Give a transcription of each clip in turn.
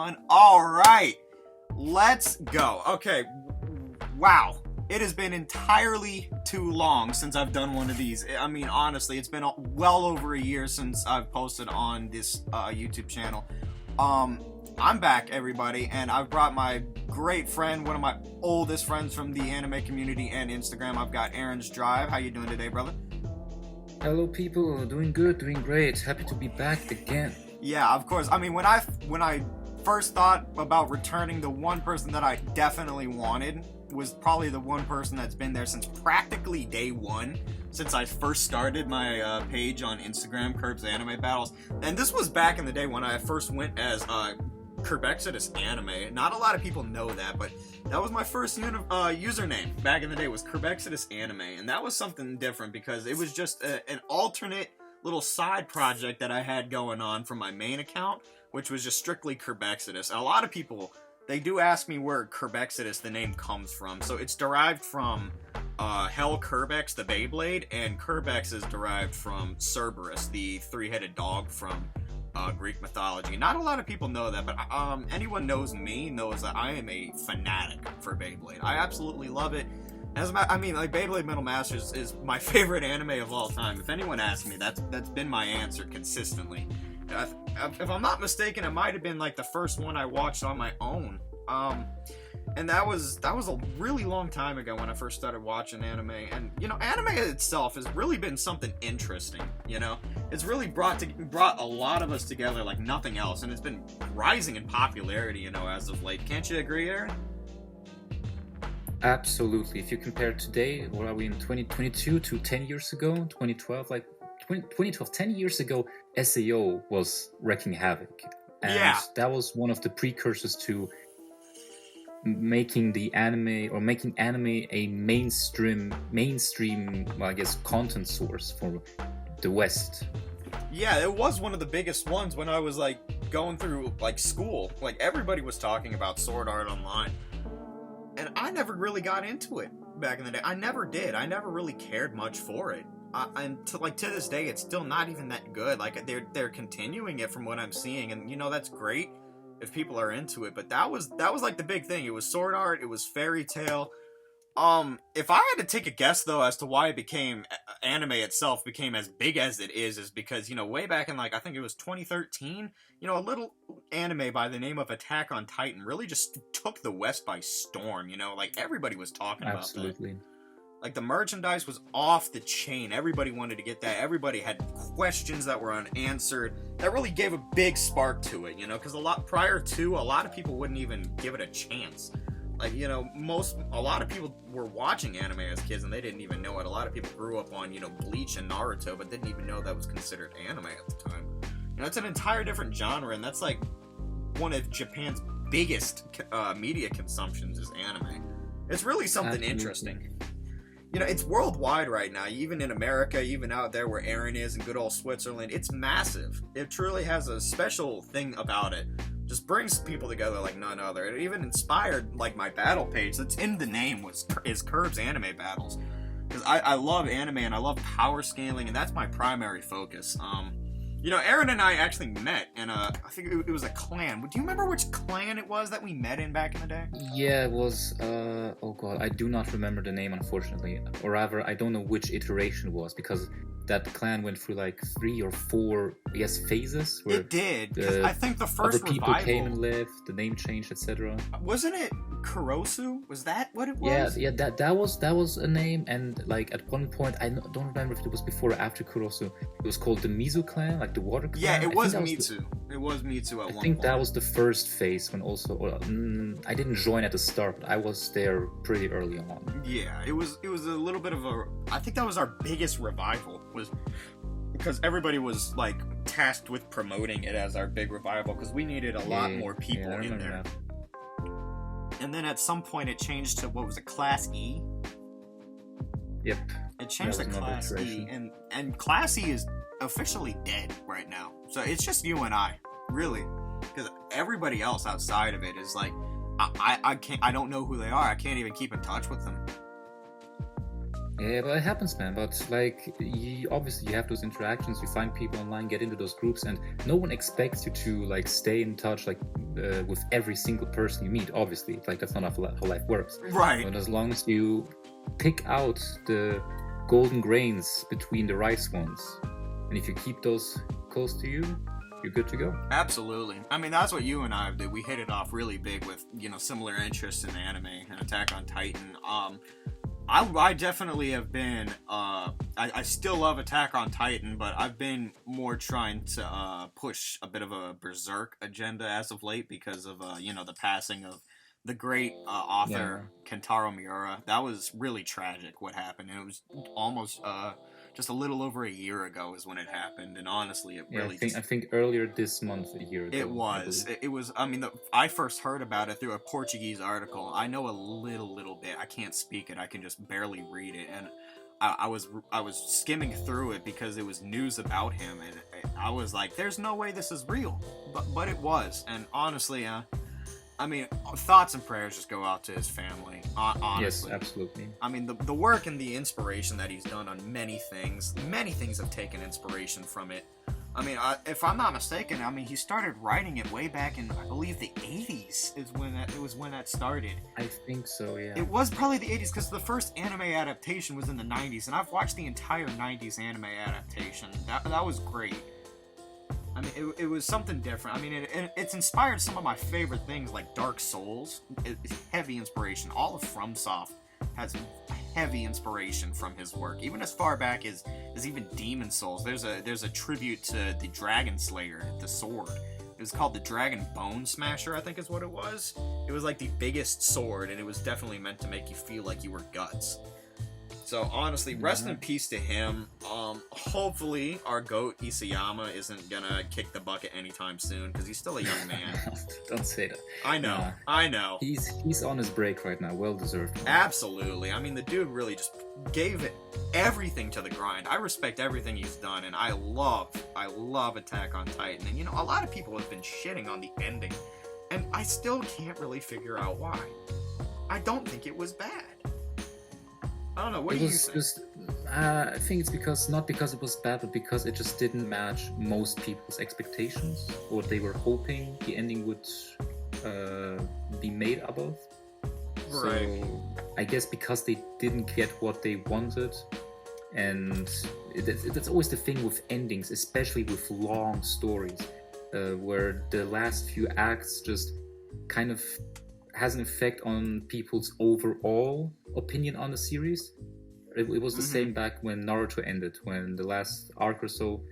on. All right, let's go. Okay, wow. It has been entirely too long since I've done one of these. I mean, honestly, it's been well over a year since I've posted on this YouTube channel. I'm back, everybody, and I've brought my great friend, one of my oldest friends from the anime community and Instagram. I've got Aaron's Drive. How you doing today, brother? Hello, people. Doing good, doing great. Happy to be back again. Yeah, of course. I mean, when I first thought about returning, the one person that I definitely wanted was probably the one person that's been there since practically day one, since I first started my page on Instagram, Kerb's Anime Battles. And this was back in the day when I first went as Kerb Anime. Not a lot of people know that, but that was my first username back in the day, was Kerb Anime. And that was something different because it was just an alternate little side project that I had going on from my main account, which was just strictly Kerb. And a lot of people, they do ask me where Kerb, the name, comes from. So it's derived from Hell Kerbex, the Beyblade, and Kerbex is derived from Cerberus, the three-headed dog from Greek mythology. Not a lot of people know that, but anyone knows me knows that I am a fanatic for Beyblade. I absolutely love it. Beyblade Metal Masters is my favorite anime of all time. If anyone asks me, that's been my answer consistently. If I'm not mistaken, it might have been like the first one I watched on my own. And that was a really long time ago when I first started watching anime. And anime itself has really been something interesting. It's really brought a lot of us together like nothing else, and it's been rising in popularity, as of late. Can't you agree, Aaron? Absolutely. If you compare today, what are we in 2022 to 10 years ago, 2012, 10 years ago, SAO was wreaking havoc. And that was one of the precursors to making anime a mainstream, I guess, content source for the West. Yeah, it was one of the biggest ones when I was going through school. Everybody was talking about Sword Art Online. And I never really got into it back in the day. I never did. I never really cared much for it. And to this day, it's still not even that good. They're continuing it from what I'm seeing, and that's great if people are into it. But that was the big thing. It was Sword Art. It was Fairy Tail. If I had to take a guess though as to why it became anime itself became as big as it is because way back in I think it was 2013, a little anime by the name of Attack on Titan really just took the West by storm. Everybody was talking about that. Absolutely. The merchandise was off the chain. Everybody wanted to get that. Everybody had questions that were unanswered. That really gave a big spark to it, because a lot of people wouldn't even give it a chance. A lot of people were watching anime as kids and they didn't even know it. A lot of people grew up on, Bleach and Naruto, but didn't even know that was considered anime at the time. It's an entire different genre, and that's one of Japan's biggest media consumptions is anime. It's really something interesting. It's worldwide right now, even in America, even out there where Aaron is in good old Switzerland. It's massive. It truly has a special thing about it. Just brings people together like none other. It even inspired my battle page that's in the name is Kerb's Anime Battles, because I love anime and I love power scaling, and that's my primary focus. Aaron and I actually met in I think it was a clan. Do you remember which clan it was that we met in back in the day? Yeah, it was, oh god, I do not remember the name, unfortunately. Or rather, I don't know which iteration it was, because that clan went through 3 or 4, phases. Where it did. I think the first other people revival came and left, the name changed, etc. Wasn't it Kurosu? Was that what it was? Yeah, that was a name, and at one point, I don't remember if it was before or after Kurosu. It was called the Mizu clan, the water clan. Yeah, it was Mitsu. It was Mitsu at one point. I think that was the first phase when I didn't join at the start, but I was there pretty early on. Yeah, it was a little bit of I think that was our biggest revival, was because everybody was tasked with promoting it as our big revival, because we needed a lot more people in there. That. And then at some point it changed to, what was it, Class E? Yep. It changed to Class E, and Class E is officially dead right now. So it's just you and I, really, because everybody else outside of it is I don't know who they are. I can't even keep in touch with them. Yeah, but it happens, man. But like, obviously, you have those interactions. You find people online, get into those groups, and no one expects you to like stay in touch like with every single person you meet. Obviously, like that's not how life works. Right. But as long as you pick out the golden grains between the rice ones, and if you keep those close to you, you're good to go. Absolutely. I mean, that's what you and I did. We hit it off really big with, you know, similar interests in anime and Attack on Titan. I definitely have been, I still love Attack on Titan, but I've been more trying to push a bit of a berserk agenda as of late because of, you know, the passing of the great author Kentaro Miura. That was really tragic what happened. And it was almost just a little over a year ago is when it happened, and honestly, it really. I think earlier this month, a year ago. It was. It was. I mean, I first heard about it through a Portuguese article. I know a little bit. I can't speak it. I can just barely read it, and I was skimming through it because it was news about him, and I was like, "There's no way this is real," but it was, and honestly, I mean, thoughts and prayers just go out to his family, honestly. Yes, absolutely. I mean, the work and the inspiration that he's done on many things have taken inspiration from it. I mean, if I'm not mistaken, I mean, he started writing it way back in, I believe, the 80s is when that started. I think so, yeah. It was probably the 80s because the first anime adaptation was in the 90s, and I've watched the entire 90s anime adaptation. That was great. I mean, it was something different. I mean, it's inspired some of my favorite things, like Dark Souls. It's heavy inspiration. All of FromSoft has heavy inspiration from his work. Even as far back as even Demon Souls. There's a tribute to the Dragon Slayer, the sword. It was called the Dragon Bone Smasher, I think is what it was. It was like the biggest sword, and it was definitely meant to make you feel like you were Guts. So honestly, rest in peace to him. Hopefully our GOAT Isayama isn't gonna kick the bucket anytime soon because he's still a young man. Don't say that. I know. He's on his break right now, well deserved. Absolutely. I mean, the dude really just gave it everything to the grind. I respect everything he's done, and I love Attack on Titan. And you know, a lot of people have been shitting on the ending, and I still can't really figure out why. I don't think it was bad. I don't know. What do you think? I think it's not because it was bad, but because it just didn't match most people's expectations, or they were hoping the ending would be made up of. Right. So I guess because they didn't get what they wanted, and that's always the thing with endings, especially with long stories, where the last few acts just kind of has an effect on people's overall opinion on the series. It was the same back when Naruto ended, when the last arc or so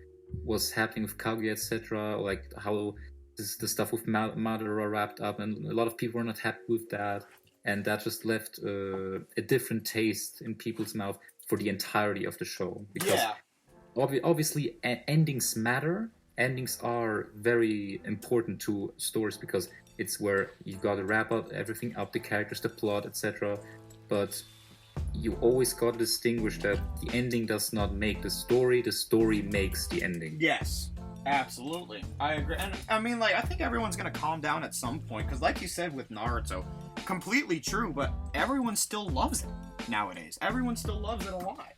was happening with Kaguya, etc. Like how the stuff with Madara wrapped up, and a lot of people were not happy with that, and that just left a different taste in people's mouth for the entirety of the show. Because obviously endings matter. Endings are very important to stories because it's where you gotta wrap up everything up, the characters, the plot, etc. But you always gotta distinguish that the ending does not make the story makes the ending. Yes, absolutely. I agree. And I mean, like, I think everyone's gonna calm down at some point, because like you said with Naruto, completely true, but everyone still loves it nowadays. Everyone still loves it a lot.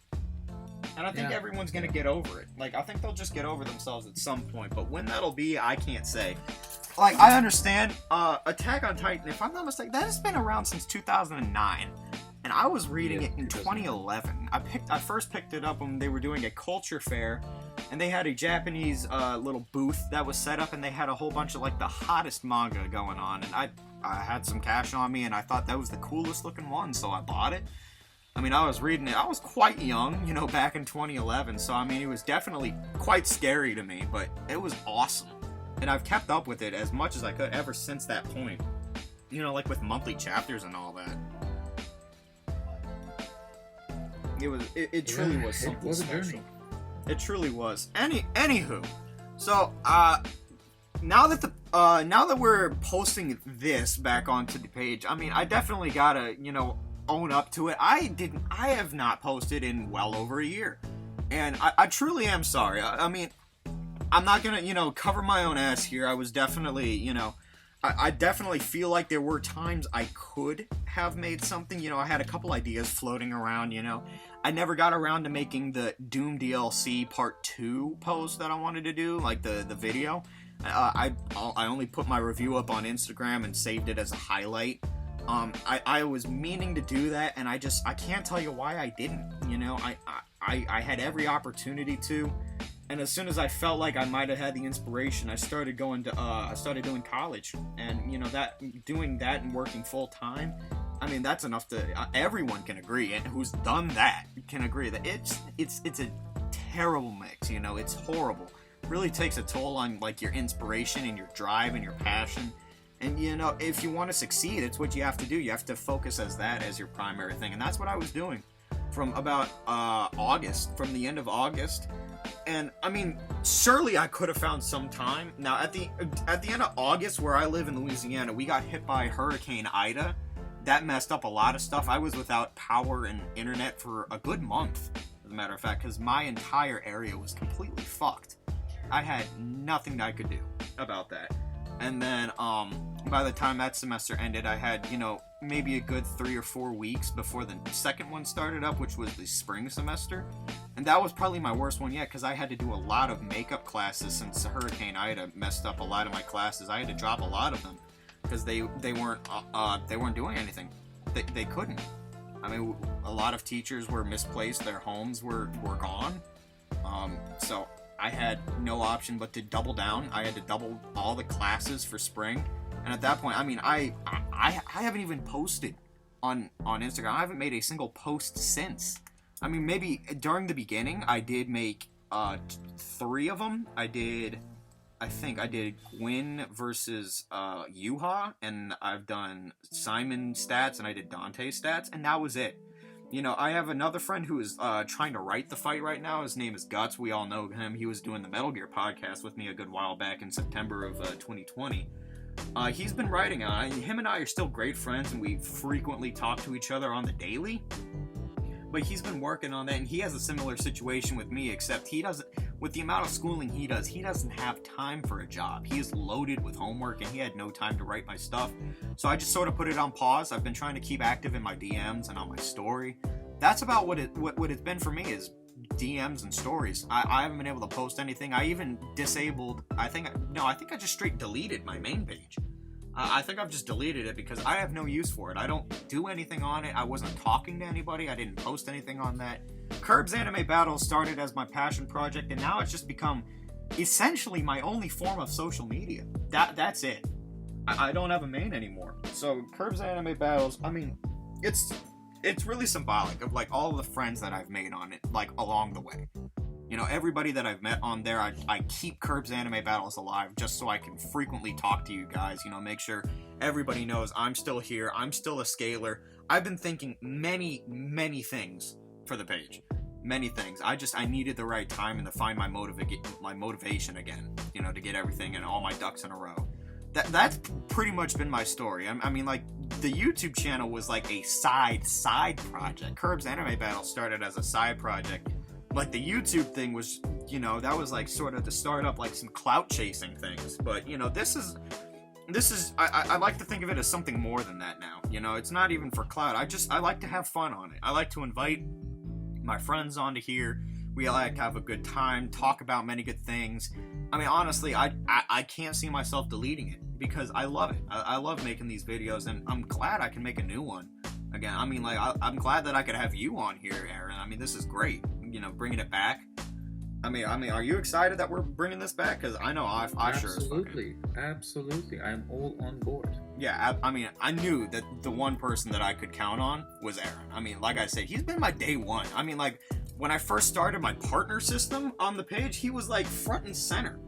And I think everyone's gonna get over it. Like, I think they'll just get over themselves at some point, but when that'll be, I can't say. Like, I understand, Attack on Titan, if I'm not mistaken, that has been around since 2009. And I was reading it in 2011. I first picked it up when they were doing a culture fair, and they had a Japanese little booth that was set up, and they had a whole bunch of like the hottest manga going on. And I had some cash on me, and I thought that was the coolest looking one, so I bought it. I mean, I was reading it. I was quite young, you know, back in 2011. So I mean, it was definitely quite scary to me, but it was awesome. And I've kept up with it as much as I could ever since that point. You know, like with monthly chapters and all that. It truly was something special. It truly was. Anywho, so now that we're posting this back onto the page, I mean, I definitely gotta, you know, own up to it. I have not posted in well over a year, and I truly am sorry. I mean, I'm not gonna, you know, cover my own ass here. I was definitely, you know, I definitely feel like there were times I could have made something. You know, I had a couple ideas floating around, you know. I never got around to making the Doom DLC Part 2 post that I wanted to do, like the video. I only put my review up on Instagram and saved it as a highlight. I was meaning to do that, and I can't tell you why I didn't. You know, I had every opportunity to, and as soon as I felt like I might have had the inspiration, I started doing college, and you know, doing that and working full time. I mean, that's enough to everyone can agree, and who's done that can agree that it's a terrible mix. You know, it's horrible. Really takes a toll on like your inspiration and your drive and your passion. And you know, if you want to succeed, it's what you have to do. You have to focus as your primary thing, and that's what I was doing from about from the end of August. And I mean, surely I could have found some time. Now at the end of August, where I live in Louisiana, we got hit by Hurricane Ida. That messed up a lot of stuff. I was without power and internet for a good month, as a matter of fact, because my entire area was completely fucked. I had nothing I could do about that. And then by the time that semester ended, I had, you know, maybe a good 3 or 4 weeks before the second one started up, which was the spring semester. And that was probably my worst one yet, because I had to do a lot of makeup classes since Hurricane Ida messed up a lot of my classes. I had to drop a lot of them because they weren't doing anything. They couldn't. I mean, a lot of teachers were misplaced. Their homes were gone. So I had no option but to double down. I had to double all the classes for spring. And at that point, I mean, I haven't even posted on Instagram. I haven't made a single post since. I mean, maybe during the beginning, I did make 3 of them. I think I did Gwyn versus Yuha, and I've done Simon stats, and I did Dante stats, and that was it. You know, I have another friend who is trying to write the fight right now. His name is Guts. We all know him. He was doing the Metal Gear podcast with me a good while back in September of 2020. He's been writing on it. Him and I are still great friends, and we frequently talk to each other on the daily. But he's been working on that, and he has a similar situation with me, except he doesn't, with the amount of schooling he doesn't have time for a job. He is loaded with homework, and he had no time to write my stuff. So I just sort of put it on pause. I've been trying to keep active in my DMs and on my story. That's about what it's been for me, is DMs and stories. I haven't been able to post anything. I even disabled, I think I just straight deleted my main page. I think I've just deleted it because I have no use for it. I don't do anything on it. I wasn't talking to anybody. I didn't post anything on that. Kerb's Anime Battles started as my passion project, and now it's just become essentially my only form of social media. That's it. I don't have a main anymore. So Kerb's Anime Battles, I mean, it's really symbolic of like all the friends that I've made on it, like along the way. You know, everybody that I've met on there, I keep Kerb's Anime Battles alive just so I can frequently talk to you guys, you know, make sure everybody knows I'm still here, I'm still a scaler. I've been thinking many, many things for the page. Many things. I needed the right time and to find my motivation again, you know, to get everything and all my ducks in a row. That's pretty much been my story. I mean, like, the YouTube channel was like a side project. Kerb's Anime Battles started as a side project. Like, the YouTube thing was, you know, that was like sort of to start up like some clout chasing things. But, you know, this is I like to think of it as something more than that now. You know, it's not even for clout. I like to have fun on it. I like to invite my friends onto here. We like to have a good time, talk about many good things. I mean, honestly, I can't see myself deleting it because I love it. I love making these videos, and I'm glad I can make a new one again. I mean, like, I'm glad that I could have you on here, Aaron. I mean, this is great. You know, bringing it back. I mean, are you excited that we're bringing this back? Because I know I sure as fuck am. Absolutely, I'm all on board. Yeah, I mean, I knew that the one person that I could count on was Aaron. I mean, like I said, he's been my day one. I mean, like, when I first started my partner system on the page, he was like front and center.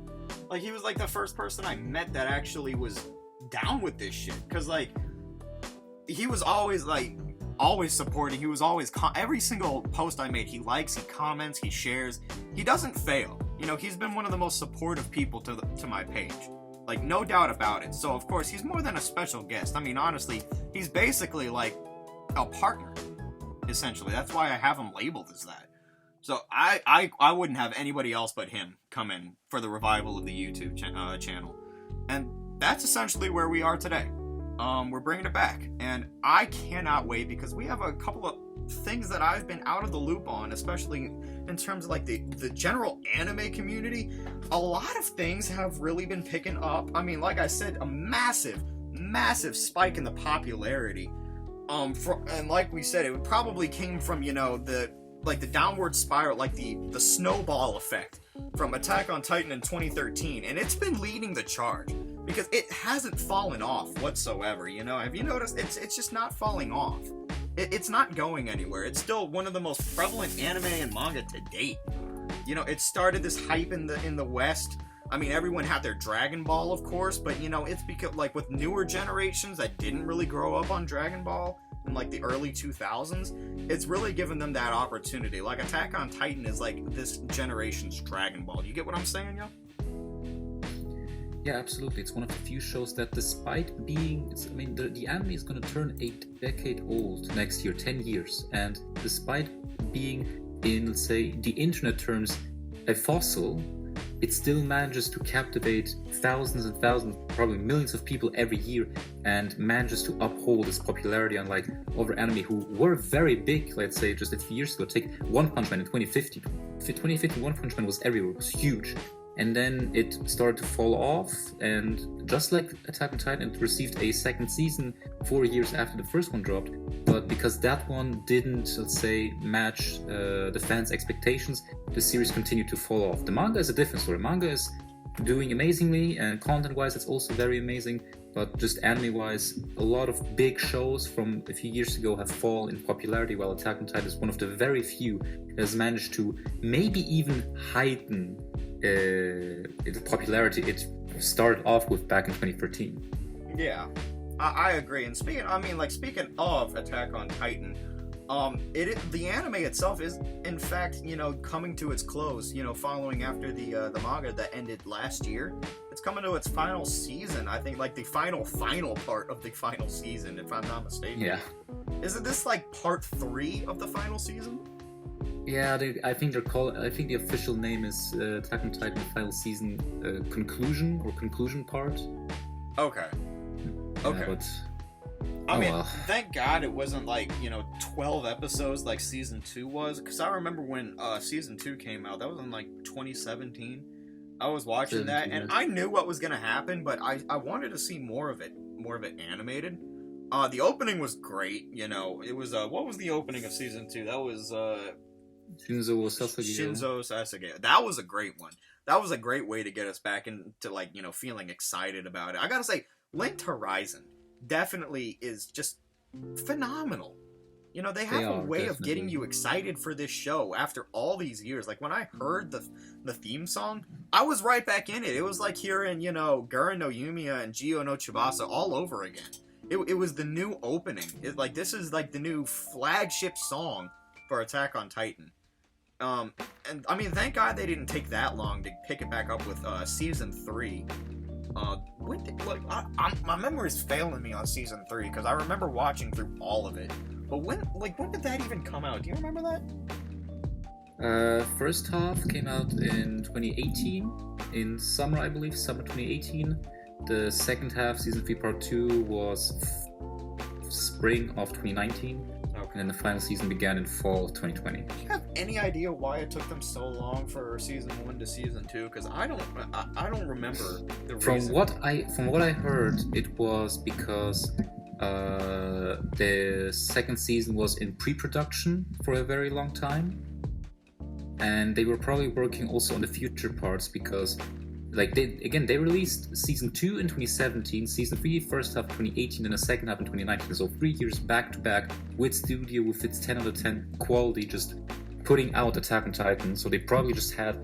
Like, he was like the first person I met that actually was down with this shit. Because, like, he was always supporting. He was always every single post I made, he likes, he comments, he shares. He doesn't fail. You know, he's been one of the most supportive people to my page. Like, no doubt about it. So, of course, he's more than a special guest. I mean, honestly, he's basically like a partner, essentially. That's why I have him labeled as that. So I wouldn't have anybody else but him come in for the revival of the YouTube channel. And that's essentially where we are today. We're bringing it back, and I cannot wait because we have a couple of things that I've been out of the loop on, especially in terms of like the general anime community. A lot of things have really been picking up. I mean, like I said, a massive spike in the popularity. And like we said, it probably came from, you know, the downward spiral, like the snowball effect from Attack on Titan in 2013, and it's been leading the charge because it hasn't fallen off whatsoever. You know, have you noticed? It's just not falling off. It's not going anywhere. It's still one of the most prevalent anime and manga to date. You know, it started this hype in the West. I mean, everyone had their Dragon Ball, of course, but you know, it's because like with newer generations that didn't really grow up on Dragon Ball in like the early 2000s, it's really given them that opportunity. Like Attack on Titan is like this generation's Dragon Ball. You get what I'm saying, yo? Yeah, absolutely. It's one of the few shows that, despite being, the anime is going to turn a decade old next year, 10 years, and despite being, in, let's say, the internet terms, a fossil, it still manages to captivate thousands and thousands, probably millions of people every year, and manages to uphold its popularity, unlike other anime who were very big, let's say, just a few years ago. Take One Punch Man in 2050. 2050, One Punch Man was everywhere, it was huge. And then it started to fall off, and just like Attack on Titan, it received a second season 4 years after the first one dropped. But because that one didn't, let's say, match the fans' expectations, the series continued to fall off. The manga is a different story. Manga is doing amazingly, and content-wise it's also very amazing, but just anime-wise, a lot of big shows from a few years ago have fallen in popularity, while Attack on Titan is one of the very few that has managed to maybe even heighten the popularity it started off with back in 2013. Yeah, I agree. And speaking of Attack on Titan, the anime itself is, in fact, you know, coming to its close. You know, following after the manga that ended last year, it's coming to its final season. I think like the final part of the final season, if I'm not mistaken. Yeah. Isn't this like part 3 of the final season? Yeah, I think the official name is Attack on Titan final season conclusion part. Okay. Okay. But, I mean, thank God it wasn't like, you know, 12 episodes like season 2 was, because I remember when season 2 came out, that was in like 2017. I was watching that, and I knew what was gonna happen, but I wanted to see more of it animated. The opening was great, you know. It was what was the opening of season 2? That was Shinzo Sasage. That was a great one. That was a great way to get us back into, like, you know, feeling excited about it. I gotta say, Linked Horizon definitely is just phenomenal. You know, they have a way of getting you excited for this show after all these years. Like, when I heard the theme song, I was right back in it. It was like hearing, you know, Gurren no Yumiya and Jio no Tsubasa all over again. It was the new opening. This is like the new flagship song for Attack on Titan. And I mean, thank God they didn't take that long to pick it back up with season 3. My memory's failing me on season 3 because I remember watching through all of it. But when did that even come out? Do you remember that? First half came out in 2018, in summer, I believe, summer 2018. The second half, season 3 part 2, was spring of 2019. Okay. And then the final season began in fall of 2020. Do you have any idea why it took them so long for season 1 to season 2? Because I don't remember the reason. From what I heard, it was because the second season was in pre-production for a very long time, and they were probably working also on the future parts because, like, they released season 2 in 2017, season 3 first half 2018, and the second half in 2019. So 3 years back to back with studio with its 10 out of 10 quality, just putting out Attack on Titan. So they probably just had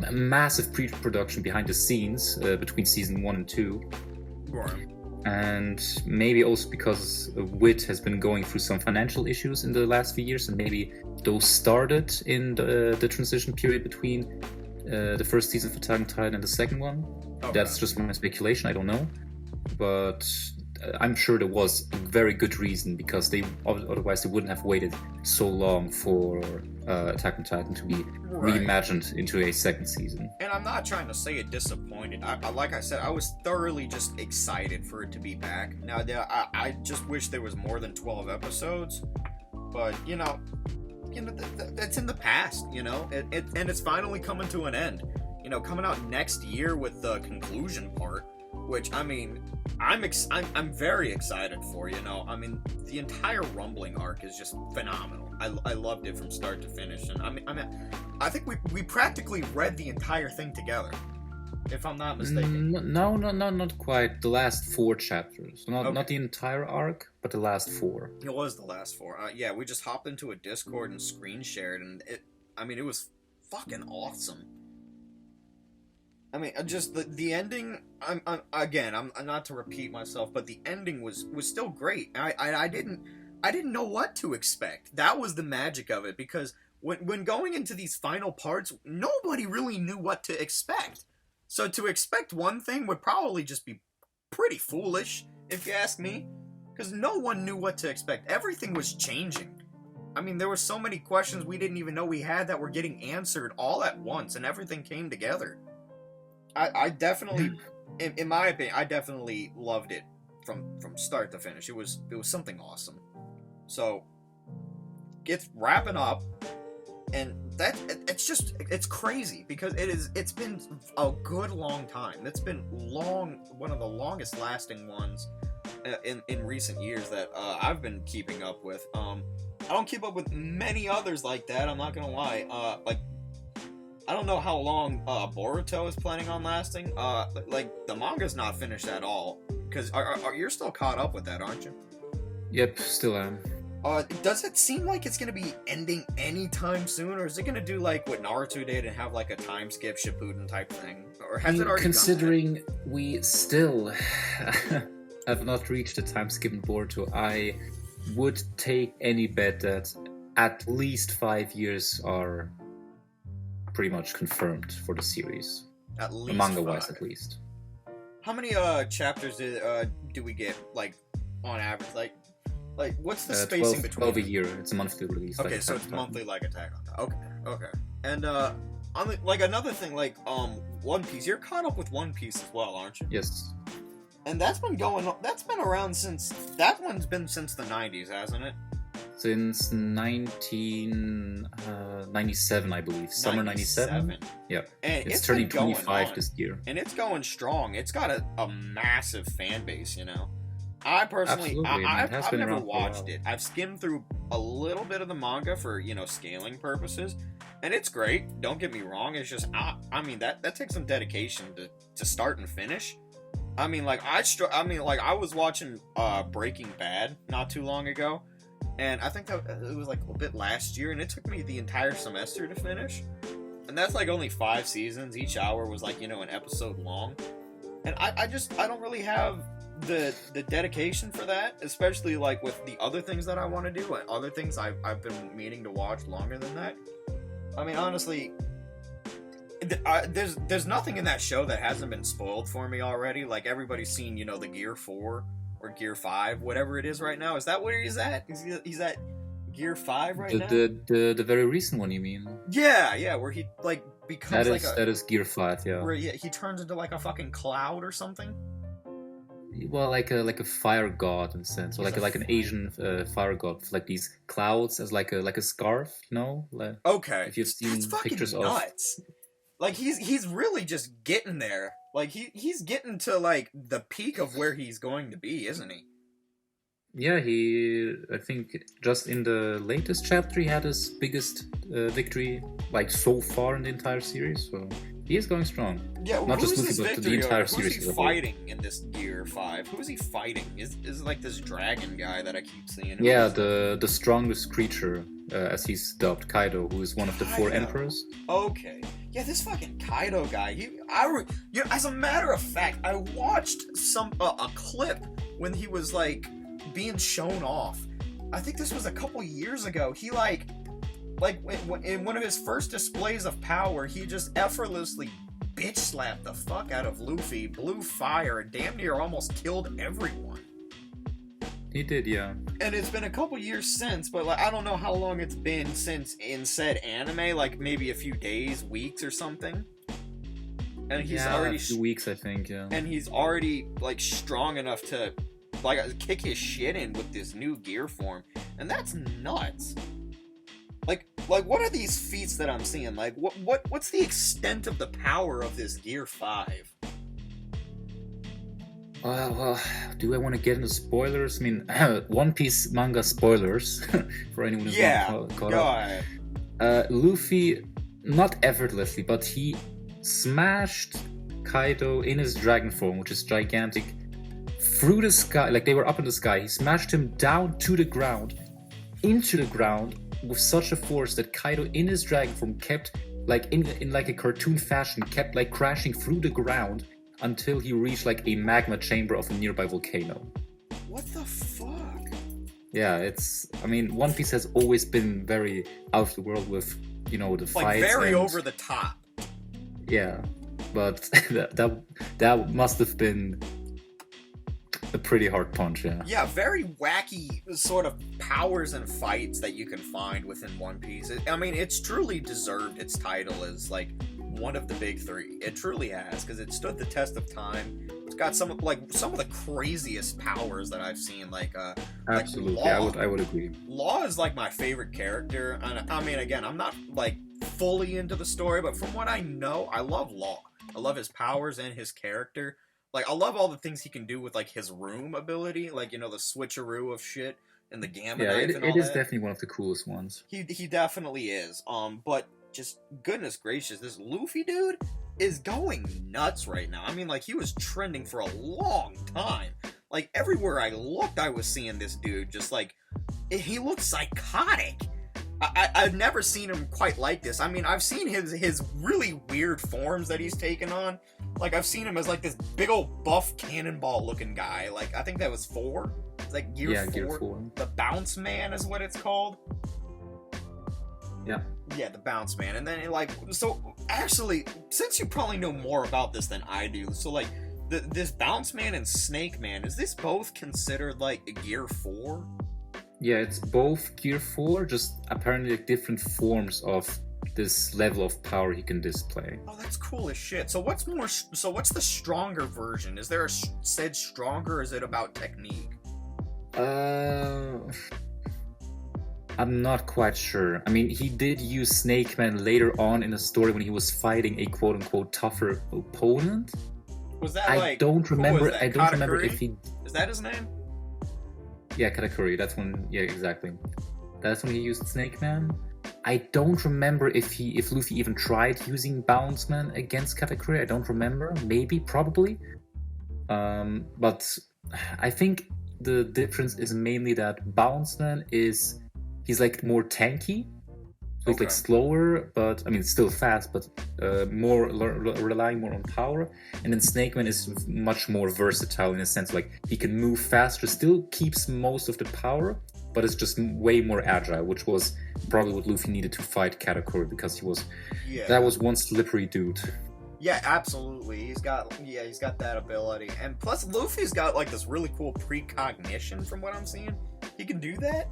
a massive pre-production behind the scenes between season 1 and 2. Right. And maybe also because WIT has been going through some financial issues in the last few years, and maybe those started in the transition period between the first season of Attack on Titan and the second one. Okay. That's just my speculation, I don't know. But I'm sure there was a very good reason, because otherwise they wouldn't have waited so long for Attack on Titan to be reimagined into a second season. And I'm not trying to say it disappointed. Like I said, I was thoroughly just excited for it to be back. Now, I just wish there was more than 12 episodes, but that's in the past, and it's finally coming to an end. Coming out next year with the conclusion part, which, I mean, I'm very excited for. The entire Rumbling arc is just phenomenal. I loved it from start to finish, and I think we practically read the entire thing together, if I'm not mistaken. No, not quite. The last 4 chapters, not the entire arc, but the last 4. It was the last 4. Yeah, we just hopped into a Discord and screen shared, and it was fucking awesome. Just the ending. I'm not to repeat myself, but the ending was still great. I didn't know what to expect. That was the magic of it, because when going into these final parts, nobody really knew what to expect. So to expect one thing would probably just be pretty foolish, if you ask me, because no one knew what to expect. Everything was changing. There were so many questions we didn't even know we had that were getting answered all at once, and everything came together. I definitely, in my opinion, I definitely loved it from start to finish. It was something awesome. So it's wrapping up, and it's crazy, because it's been a good long time. It's been one of the longest lasting ones in recent years that I've been keeping up with. I don't keep up with many others like that, I'm not gonna lie. I don't know how long Boruto is planning on lasting. The manga's not finished at all. Because you're still caught up with that, aren't you? Yep, still am. Does it seem like it's going to be ending anytime soon? Or is it going to do like what Naruto did and have like a time skip Shippuden type thing? Or has it already considering done that? We still have not reached the time skip in Boruto, I would take any bet that at least 5 years are pretty much confirmed for the series. At least manga-wise, at least. How many chapters do we get, like, on average? Like what's the spacing between? 12 a year. It's a monthly release. Okay, so it's monthly, like Attack on Titan. Okay. And another thing, like One Piece. You're caught up with One Piece as well, aren't you? Yes. And that's been around since the 90s, hasn't it? Since 1997, I believe. Summer 97. Yep. And it's turning 25 this year. And it's going strong. It's got a massive fan base, I personally, I've never watched it. I've skimmed through a little bit of the manga for, scaling purposes. And it's great. Don't get me wrong. It's just, that takes some dedication to start and finish. I was watching Breaking Bad not too long ago. And I think that it was like a bit last year, and it took me the entire semester to finish. And that's like only 5 seasons. Each hour was like, an episode long. And I don't really have the dedication for that, especially like with the other things that I want to do, and other things I've been meaning to watch longer than that. Honestly, there's nothing in that show that hasn't been spoiled for me already. Like, everybody's seen, the Gear 4 or Gear 5, whatever it is right now. Is that where he's at? He's at Gear 5 right now? The very recent one, you mean? Yeah, where he, like, becomes that is Gear 5, yeah. Where he turns into, like, a fucking cloud or something? Well, like a fire god in a sense, or like an Asian fire god, with like these clouds as like a scarf, Okay. If you've seen pictures nuts. Like, he's really just getting there. Like, he's getting to, like, the peak of where he's going to be, isn't he? Yeah, I think just in the latest chapter, he had his biggest victory, like, so far in the entire series, so he is going strong. Yeah, not just his Luffy, but the entire series. Who's he fighting in this Gear 5? Who's he fighting? Is it like this dragon guy that I keep seeing? Yeah, the strongest creature, as he's dubbed, Kaido, who is one of the 4 emperors. Okay. Yeah, this fucking Kaido guy. As a matter of fact, I watched a clip when he was like being shown off. I think this was a couple years ago. He like in one of his first displays of power, he just effortlessly bitch slapped the fuck out of Luffy, blew fire, and damn near almost killed everyone. He did, yeah. And it's been a couple years since, but like I don't know how long it's been since in said anime, like maybe a few days, weeks, or something. And he's already a few weeks, I think, yeah. And he's already like strong enough to like kick his shit in with this new gear form, and that's nuts. Like what are these feats that I'm seeing? Like what's the extent of the power of this Gear 5? Well, do I want to get into spoilers? I mean, One Piece manga spoilers for anyone who's not caught up. Luffy, not effortlessly, but he smashed Kaido in his dragon form, which is gigantic, through the sky. Like they were up in the sky. He smashed him down to the ground, into the ground, with such a force that Kaido in his dragon form kept, like in like a cartoon fashion, kept like crashing through the ground until he reached like a magma chamber of a nearby volcano. What the fuck? Yeah, I mean, One Piece has always been very out of the world with, the like fights. Very over the top. Yeah, but that must have been a pretty hard punch, yeah. Yeah, very wacky sort of powers and fights that you can find within One Piece. I mean, it's truly deserved its title as like one of the big three. It truly has, because it stood the test of time. It's got some of the craziest powers that I've seen. Absolutely, like Law. I would agree. Law is like my favorite character, and I mean, again, I'm not like fully into the story, but from what I know, I love Law. I love his powers and his character. Like, I love all the things he can do with like his room ability, like the switcheroo of shit and the gamma knife and all it is that. definitely one of the coolest ones. He definitely is. But just goodness gracious, this Luffy dude is going nuts right now. I mean, like, he was trending for a long time. Like, everywhere I looked, I was seeing this dude just like, he looked psychotic. I've never seen him quite like this. I mean, I've seen his really weird forms that he's taken on. Like, I've seen him as like this big old buff cannonball looking guy. Like, I think that was 4. It's like Gear 4. Gear 4. The Bounce Man is what it's called. Yeah. Yeah, the Bounce Man. And then so actually, since you probably know more about this than I do, so like this Bounce Man and Snake Man, is this both considered like a Gear 4? Yeah, it's both Gear 4, just apparently like different forms of this level of power he can display. Oh, that's cool as shit. So what's the stronger version? Is there a said stronger, or is it about technique? I'm not quite sure. I mean, he did use Snake Man later on in the story when he was fighting a quote-unquote tougher opponent. Was that I don't remember. I don't remember if he... Is that his name? Yeah, Katakuri. That's when... Yeah, exactly. That's when he used Snake Man. I don't remember if Luffy even tried using Bounce Man against Katakuri. I don't remember. Maybe, probably. But I think the difference is mainly that Bounce Man is... He's like more tanky. So he's like slower, but I mean still fast, but more relying more on power. And then Snake Man is much more versatile in a sense, like he can move faster, still keeps most of the power, but is just way more agile, which was probably what Luffy needed to fight Katakuri, because that was one slippery dude. Yeah, absolutely. He's got that ability, and plus Luffy's got like this really cool precognition. From what I'm seeing, he can do that.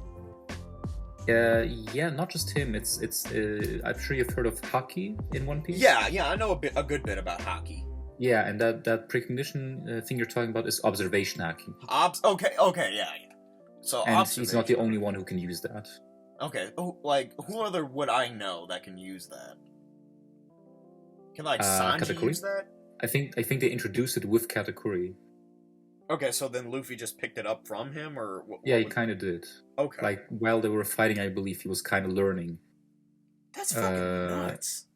Yeah, not just him. It's I'm sure you've heard of Haki in One Piece. Yeah, I know a good bit about Haki. Yeah, and that precognition thing you're talking about is observation Haki. Okay, yeah. So and he's not the only one who can use that. Okay, who other would I know that can use that? Can Sanji Katakuri? use that? I think they introduced it with Katakuri. Okay, so then Luffy just picked it up from him, or what? Yeah, he kind of did. Okay. Like while they were fighting, I believe he was kind of learning. That's fucking nuts.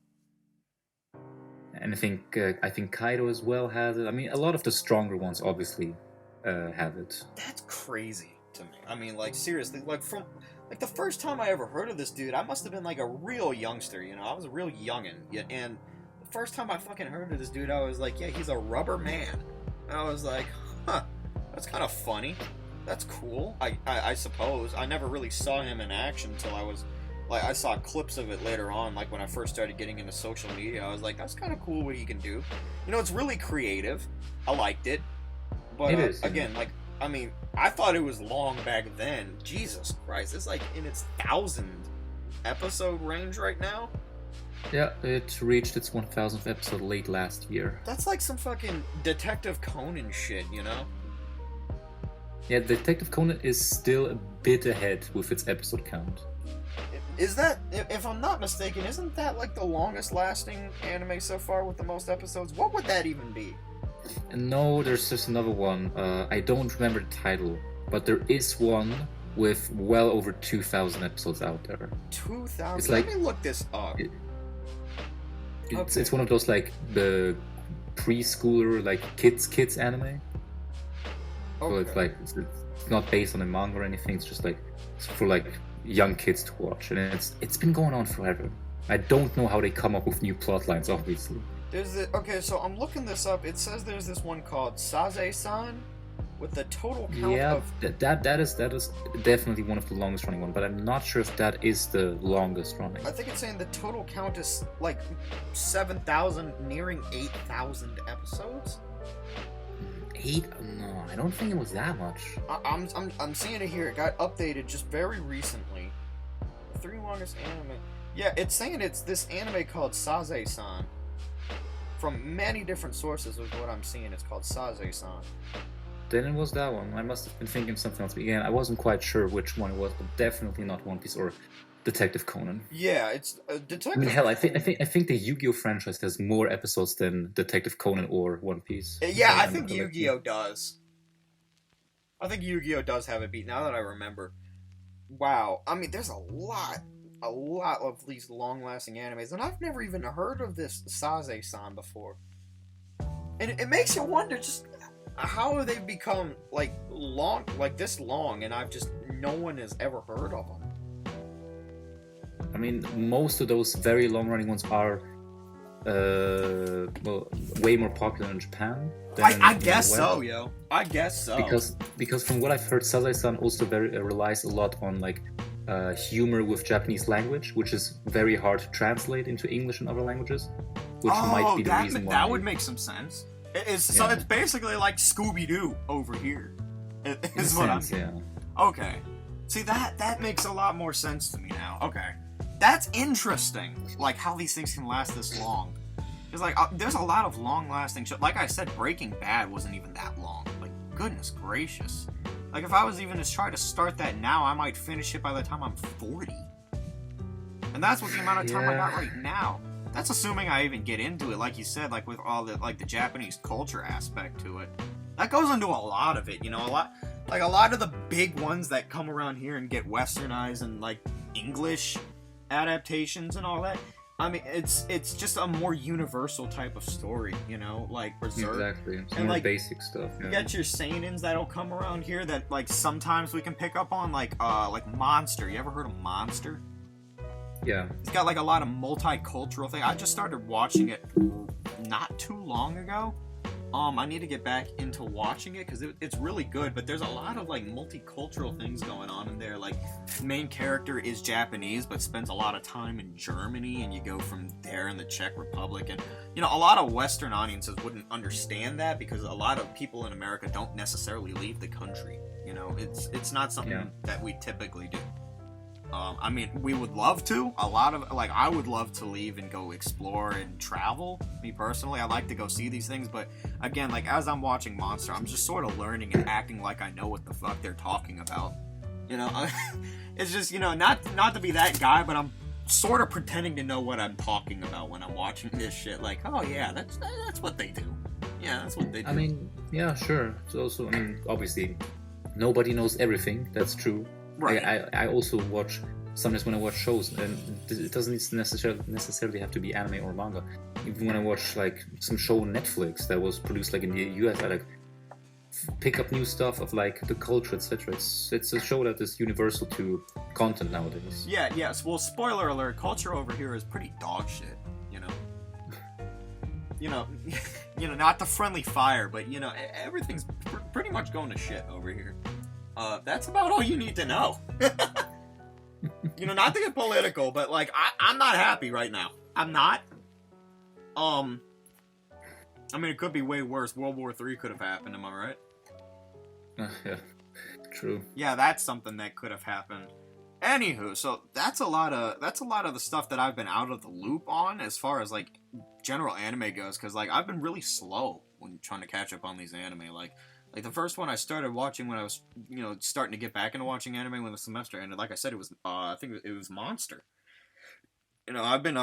And I think Kaido as well has it. I mean, a lot of the stronger ones obviously have it. That's crazy to me. I mean, like seriously, like from the first time I ever heard of this dude, I must have been like a real youngster. I was a real youngin', and the first time I fucking heard of this dude, I was like, yeah, he's a rubber man. And I was like, huh, that's kind of funny. That's cool. I suppose. I never really saw him in action until I saw clips of it later on, like when I first started getting into social media. I was like, that's kind of cool what he can do. It's really creative. I liked it. But it is, again, like I mean, I thought it was long back then. Jesus Christ, it's like in its 1,000 episode range right now. Yeah, it reached its 1,000th episode late last year. That's like some fucking Detective Conan shit, you know? Yeah, Detective Conan is still a bit ahead with its episode count. Is that, if I'm not mistaken, isn't that like the longest lasting anime so far with the most episodes? What would that even be? No, there's just another one. I don't remember the title, but there is one with well over 2,000 episodes out there. 2,000? It's Let like, me look this up. It's one of those like the preschooler like kids anime. So it's like it's not based on a manga or anything. It's just like it's for like young kids to watch, and it's been going on forever. I don't know how they come up with new plot lines, obviously. Okay, so I'm looking this up. It says there's this one called Saze-san with the total count of... that is definitely one of the longest running one, but I'm not sure if that is the longest running. I think it's saying the total count is like 7,000, nearing 8,000 episodes. No, I don't think it was that much. I'm seeing it here. It got updated just very recently. The 3 longest anime. Yeah, it's saying it's this anime called Saze-san. From many different sources is what I'm seeing. It's called Saze-san. Then it was that one. I must have been thinking of something else. But again, I wasn't quite sure which one it was, but definitely not One Piece or Detective Conan. Yeah, it's Detective. I mean, hell, I think the Yu-Gi-Oh franchise has more episodes than Detective Conan or One Piece. Yeah, I think Yu-Gi-Oh does. I think Yu-Gi-Oh does have it beat. Now that I remember, wow. I mean, there's a lot of these long-lasting animes, and I've never even heard of this Saze-san before. And it makes you wonder just how have they become like this long, and no one has ever heard of them. I mean, most of those very long-running ones are way more popular in Japan. I guess so, yo. I guess so. Because from what I've heard, Saze-san also relies a lot on like humor with Japanese language, which is very hard to translate into English and other languages, which might be the reason why. That would make some sense. So it's basically like Scooby-Doo over here. Is what I'm saying. Yeah. Okay. See, that makes a lot more sense to me now. Okay. That's interesting, like how these things can last this long. It's like, there's a lot of long-lasting shows. Like I said, Breaking Bad wasn't even that long. Like, goodness gracious. Like, if I was even to try to start that now, I might finish it by the time I'm 40. And that's what the amount of time I got right now. That's assuming I even get into it, like you said, like with all the like the Japanese culture aspect to it. That goes into a lot of it, you know, a lot of the big ones that come around here and get westernized and like English adaptations and all that. I mean, it's just a more universal type of story, you know, like Berserk. Exactly, some and more like basic stuff. Yeah. You got your seinens that'll come around here that like sometimes we can pick up on, like Monster. You ever heard of Monster? Yeah. It's got like a lot of multicultural thing. I just started watching it not too long ago. I need to get back into watching it because it's really good, but there's a lot of like multicultural things going on in there. Like, the main character is Japanese but spends a lot of time in Germany, and you go from there in the Czech Republic, and you know, a lot of Western audiences wouldn't understand that because a lot of people in America don't necessarily leave the country. You know, it's not something that we typically do. I mean, we would love to. I would love to leave and go explore and travel. Me personally, I like to go see these things, but again, like as I'm watching Monster, I'm just sort of learning and acting like I know what the fuck they're talking about. You know, it's just, you know, not to be that guy, but I'm sort of pretending to know what I'm talking about when I'm watching this shit. Like, oh yeah, that's what they do. Yeah, that's what they do. I mean, yeah, sure. So also, I mean, obviously, nobody knows everything. That's true. Right. I also watch, sometimes when I watch shows, and it doesn't necessarily have to be anime or manga. Even when I watch like some show on Netflix that was produced like in the US, I like pick up new stuff of like the culture, etc. It's a show that is universal to content nowadays. Yeah, yes. Well, spoiler alert, culture over here is pretty dog shit, you know. you know, not the friendly fire, but you know, everything's pretty much going to shit over here. That's about all you need to know. You know, not to get political, but like I'm not happy right now. I'm not. I mean, it could be way worse. World War III could have happened. Am I right? Yeah, true. Yeah, that's something that could have happened. Anywho, so that's a lot of the stuff that I've been out of the loop on as far as like general anime goes, because like I've been really slow when trying to catch up on these anime. Like the first one I started watching when I was starting to get back into watching anime when the semester ended. Like I said, it was I think it was Monster. I've been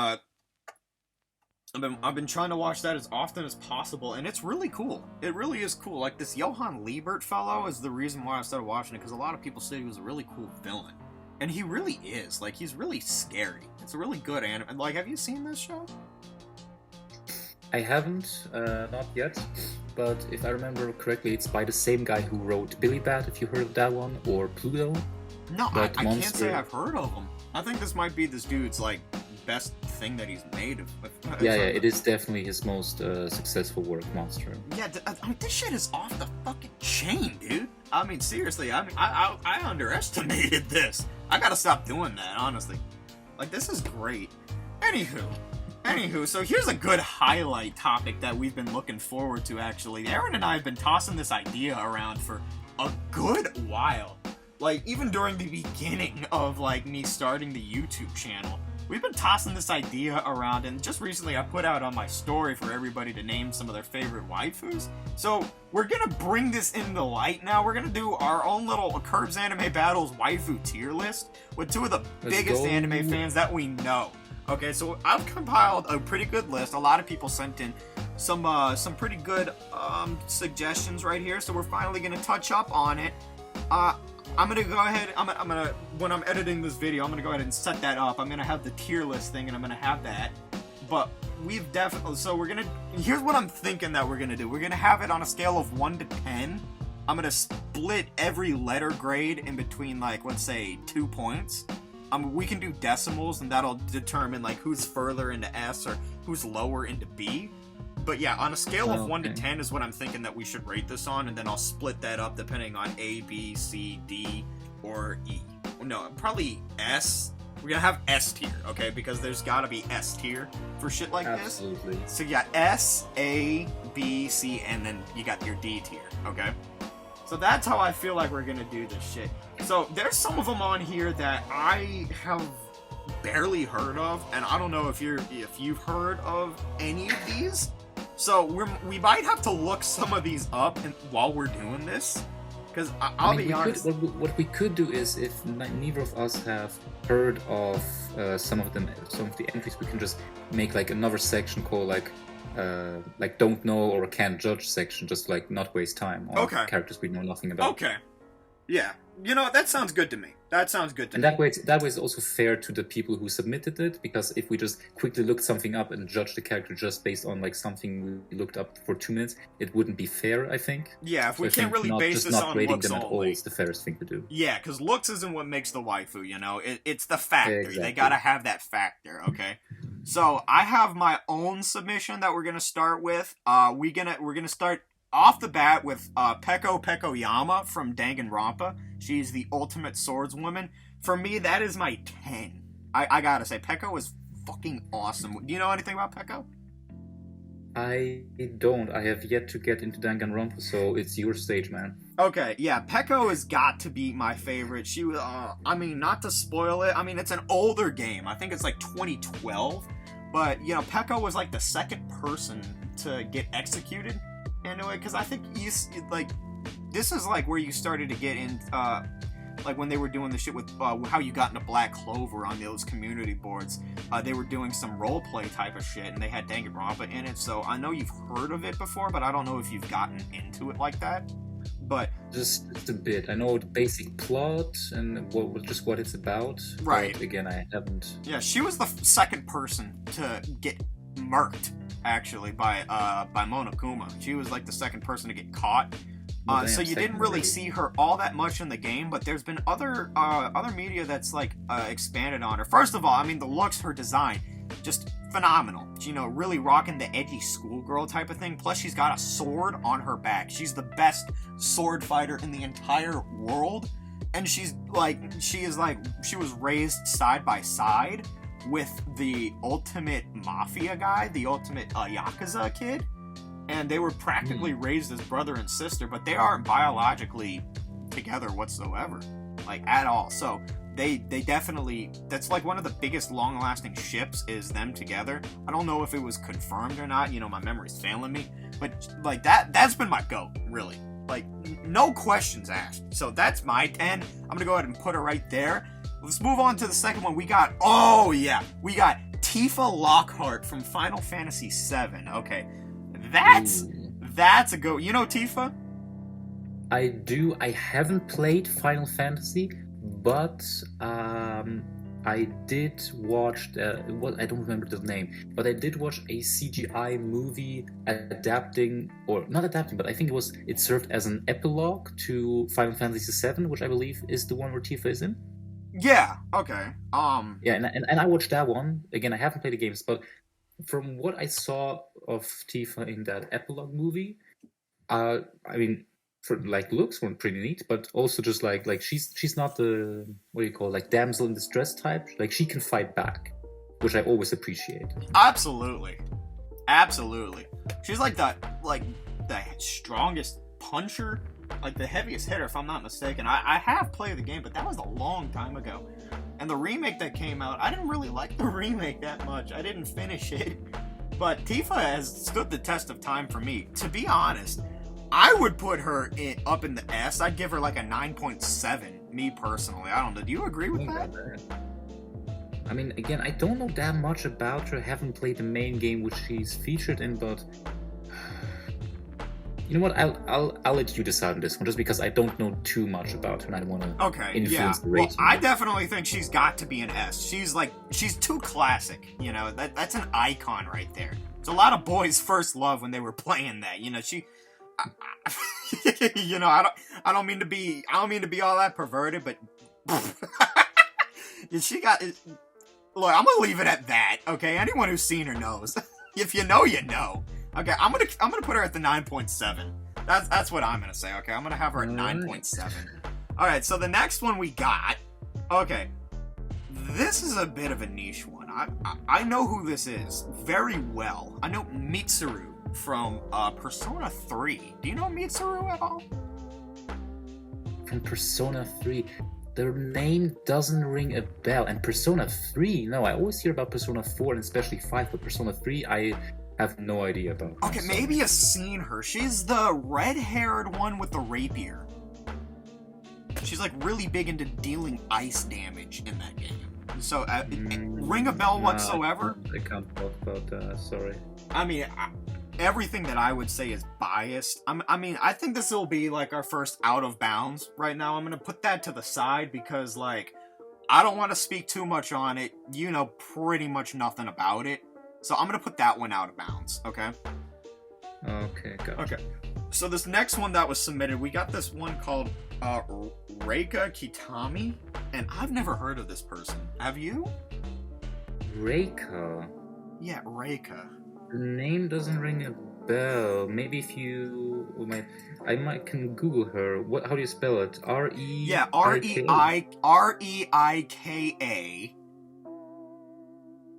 trying to watch that as often as possible, and it's really cool. It really is cool. Like this Johann Liebert fellow is the reason why I started watching it, because a lot of people said he was a really cool villain. And he really is. Like, he's really scary. It's a really good anime. Like, have you seen this show? I haven't, not yet. But if I remember correctly, it's by the same guy who wrote Billy Bat, if you heard of that one, or Pluto. No, I can't say I've heard of him. I think this might be this dude's, like, best thing that he's made. Yeah, it is definitely his most successful work, Monster. Yeah, I mean, this shit is off the fucking chain, dude. I mean, seriously, I underestimated this. I gotta stop doing that, honestly. Like, this is great. Anywho, so here's a good highlight topic that we've been looking forward to, actually. Aaron and I have been tossing this idea around for a good while. Like, even during the beginning of, like, me starting the YouTube channel. We've been tossing this idea around, and just recently I put out on my story for everybody to name some of their favorite waifus. So, we're gonna bring this into light now. We're gonna do our own little Kerb's Anime Battles waifu tier list with two of the biggest anime fans that we know. Okay, so I've compiled a pretty good list. A lot of people sent in some pretty good suggestions right here, so we're finally gonna touch up on it. I'm gonna go ahead. I'm gonna when I'm editing this video, I'm gonna go ahead and set that up. I'm gonna have the tier list thing, and I'm gonna have that. But we've definitely. So we're gonna. Here's what I'm thinking that we're gonna do. We're gonna have it on a scale of 1 to 10. I'm gonna split every letter grade in between, like, let's say 2 points. We can do decimals, and that'll determine like who's further into S or who's lower into B. But yeah, on a scale of 1 to 10 is what I'm thinking that we should rate this on, and then I'll split that up depending on A, B, C, D, or E. No, probably S. We're gonna have S tier, okay? Because there's gotta be S tier for shit like this. Absolutely. So you got S, A, B, C, and then you got your D tier, okay? So that's how I feel like we're gonna do this shit. So there's some of them on here that I have barely heard of, and I don't know if you've heard of any of these. So we might have to look some of these up while we're doing this, because I'll be honest. What we could do is, if neither of us have heard of some of the entries, we can just make like another section called like don't know or can't judge section, just like not waste time on characters we know nothing about. Okay. Yeah. You know, that sounds good to me. And that way it's also fair to the people who submitted it, because if we just quickly look something up and judge the character just based on like something we looked up for 2 minutes, it wouldn't be fair, I think. Yeah, if we can't really base this on rating looks them at all is the fairest thing to do. Yeah, because looks isn't what makes the waifu, you know? It's the factor. Exactly. They gotta have that factor, okay? So, I have my own submission that we're gonna start with. We're gonna start off the bat with Peko Pekoyama from Danganronpa. She's the ultimate swordswoman. For me, that is my 10. I gotta say, Peko is fucking awesome. Do you know anything about Peko? I don't. I have yet to get into Danganronpa, so it's your stage, man. Okay, yeah, Peko has got to be my favorite. She was, I mean, not to spoil it, I mean, it's an older game. I think it's like 2012. But, you know, Peko was like the second person to get executed in a way, because I think this is like where you started to get in, like when they were doing the shit with how you got into Black Clover on those community boards. They were doing some roleplay type of shit, and they had Danganronpa in it, so I know you've heard of it before, but I don't know if you've gotten into it like that. But just a bit. I know the basic plot and what it's about. Right. But again, I haven't. Yeah, she was the second person to get murked, actually, by Monokuma. She was like the second person to get caught. So you didn't really see her all that much in the game, but there's been other media that's like expanded on her. First of all, I mean, the looks, her design, just phenomenal. You know, really rocking the edgy schoolgirl type of thing. Plus, she's got a sword on her back. She's the best sword fighter in the entire world, and she was raised side by side with the ultimate mafia guy, the ultimate Yakuza kid. and they were practically raised as brother and sister, but they aren't biologically together whatsoever, like at all. So they definitely, that's like one of the biggest long-lasting ships is them together. I don't know if it was confirmed or not, you know, my memory's failing me, but like that's been my GOAT, really. Like, no questions asked. So that's my 10. I'm gonna go ahead and put her right there. Let's move on to the second one. We got Tifa Lockhart from Final Fantasy VII. Okay, that's a GOAT. You know Tifa? I do. I haven't played Final Fantasy, but I did watch I don't remember the name, but I did watch a CGI movie adapting, or not adapting, but I think it served as an epilogue to Final Fantasy VII, which I believe is the one where Tifa is in. Yeah. Okay. Yeah, and I watched that one. Again, I haven't played the games, but from what I saw of Tifa in that epilogue movie, I mean, for like looks were pretty neat, but also just like she's not the, what do you call it, like damsel in distress type. Like she can fight back, which I always appreciate. Absolutely. She's like the strongest puncher, like the heaviest hitter, if I'm not mistaken. I have played the game, but that was a long time ago. And the remake that came out, I didn't really like the remake that much. I didn't finish it. But Tifa has stood the test of time for me. To be honest, I would put her up in the S. I'd give her like a 9.7, me personally. I don't know. Do you agree with that? I mean, again, I don't know that much about her. I haven't played the main game which she's featured in, but you know what? I'll let you decide on this one, just because I don't know too much about her and I don't want to influence the rating. Well, I definitely think she's got to be an S. She's too classic. You know, that's an icon right there. It's a lot of boys' first love when they were playing that. You know, you know, I don't mean to be all that perverted, but she got. Look, I'm gonna leave it at that. Okay, anyone who's seen her knows. If you know, you know. Okay, I'm gonna put her at the 9.7. That's what I'm gonna say. Okay, I'm gonna have her at 9.7. All right, so the next one we got. Okay, this is a bit of a niche one. I know who this is very well. I know Mitsuru from Persona 3. Do you know Mitsuru at all? From Persona 3? Their name doesn't ring a bell. And Persona 3? No, I always hear about Persona 4 and especially 5, but Persona 3, I have no idea about. Okay, maybe you've seen her. She's the red-haired one with the rapier. She's like really big into dealing ice damage in that game. So, ring a bell whatsoever? I can't talk about that, sorry. I mean, everything that I would say is biased. I think this will be like our first out of bounds right now. I'm gonna put that to the side because, like, I don't want to speak too much on it. You know pretty much nothing about it. So I'm gonna put that one out of bounds, okay? Okay, gotcha. Okay. So this next one that was submitted, we got this one called Reika Kitami, and I've never heard of this person. Have you? Reika? Yeah, Reika. The name doesn't ring a bell. Maybe if I can Google her. How do you spell it? R-E... Yeah, R-E-I-K-A.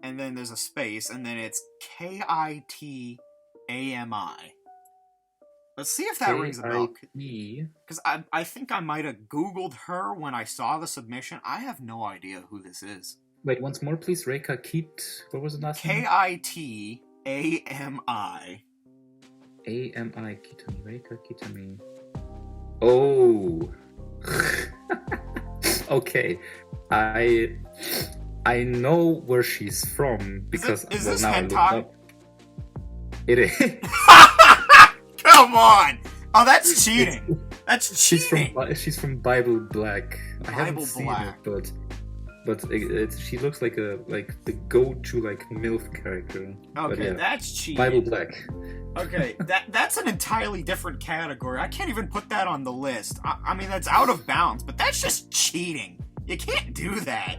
And then there's a space, and then it's Kitami. Let's see if that rings a bell. Because I think I might have Googled her when I saw the submission. I have no idea who this is. Wait, once more, please. Reika What was the last name? Kitami. A-M-I, Kitami, Reika Kitami. Oh. Okay. I know where she's from because is this now hentai? I looked up. It is. Come on! Oh, that's cheating. That's cheating. She's from Bible Black. I haven't Bible seen Black. it, but she looks like the go-to MILF character. Okay, yeah, that's cheating. Bible Black. Okay, that's an entirely different category. I can't even put that on the list. I mean, that's out of bounds, but that's just cheating. You can't do that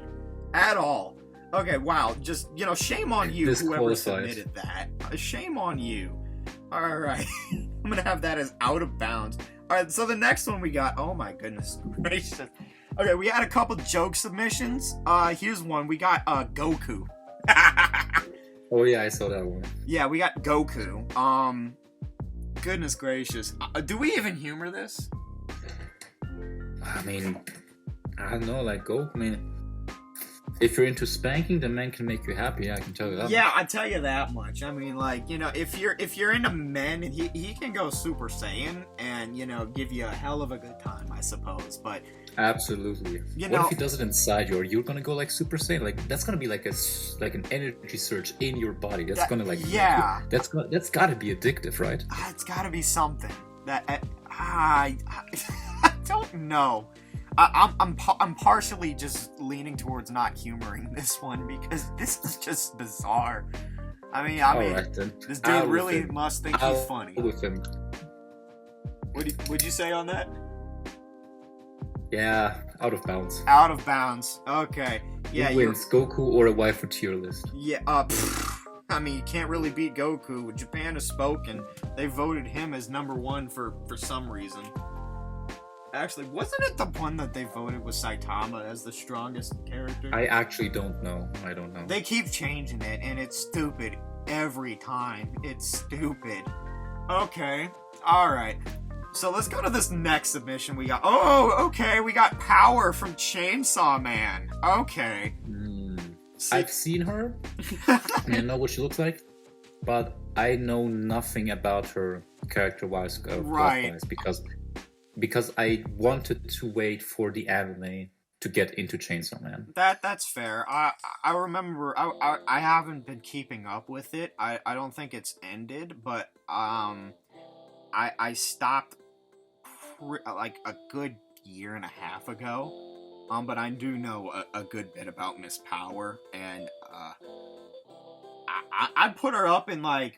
at all. Okay, wow. Just, shame on you, whoever submitted that. Shame on you. All right. I'm going to have that as out of bounds. All right, so the next one we got. Oh, my goodness gracious. Okay, we had a couple joke submissions. Here's one. We got Goku. Oh, yeah, I saw that one. Yeah, we got Goku. Goodness gracious. Do we even humor this? I mean, I don't know, like, go. I mean, if you're into spanking, the man can make you happy. I can tell you that. Yeah, I tell you that much. I mean, like, you know, if you're into men, he can go Super Saiyan and, you know, give you a hell of a good time, I suppose. But absolutely. What if he does it inside you? Or you're gonna go like Super Saiyan? Like that's gonna be like an energy surge in your body. That's gonna like that's gotta be addictive, right? It's gotta be something that I don't know. I'm partially just leaning towards not humoring this one because this is just bizarre. I mean, right, this dude really must think he's funny. With him. What'd you say on that? Yeah, out of bounds. Out of bounds. Okay. Yeah. Who wins, Goku or a waifu tier list? Yeah. I mean, you can't really beat Goku. Japan has spoken. They voted him as #1 for some reason. Actually, wasn't it the one that they voted was Saitama as the strongest character? I actually don't know. I don't know. They keep changing it, and it's stupid every time. It's stupid. Okay. Alright. So let's go to this next submission we got. Oh, okay. We got Power from Chainsaw Man. Okay. I've seen her. I know what she looks like. But I know nothing about her character-wise. Right. Because I wanted to wait for the anime to get into Chainsaw Man. That's fair. I remember I haven't been keeping up with it. I don't think it's ended, but I stopped like a good year and a half ago. But I do know a good bit about Miss Power, and I'd put her up in like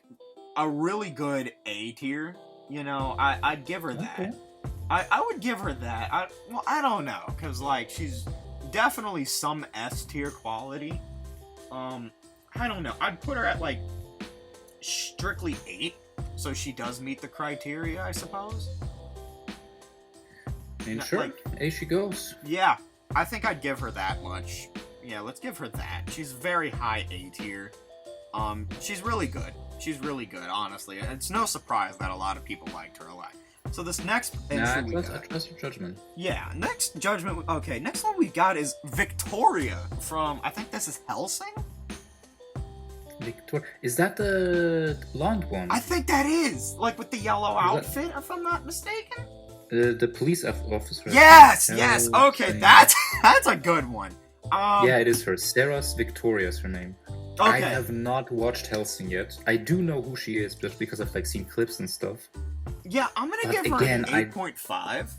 a really good A tier. You know, I'd give her that. Okay. I would give her that. I don't know, because, like, she's definitely some S-tier quality. I don't know. I'd put her at, like, strictly 8, so she does meet the criteria, I suppose. And sure, like, A she goes. Yeah, I think I'd give her that much. Yeah, let's give her that. She's very high A tier. She's really good. She's really good, honestly. It's no surprise that a lot of people liked her a lot. So this next entry I trust your judgment. Yeah, next judgment. Okay, next one we got is Victoria from, I think this is Hellsing? Victoria. Is that the blonde one? I think that is. Like with the yellow outfit, if I'm not mistaken. The police officer. Yes, yes. Okay, that's a good one. Yeah, it is her. Sarah's Victoria is her name. Okay. I have not watched Hellsing yet. I do know who she is just because I've like seen clips and stuff. Yeah, I'm gonna give her an 8.5.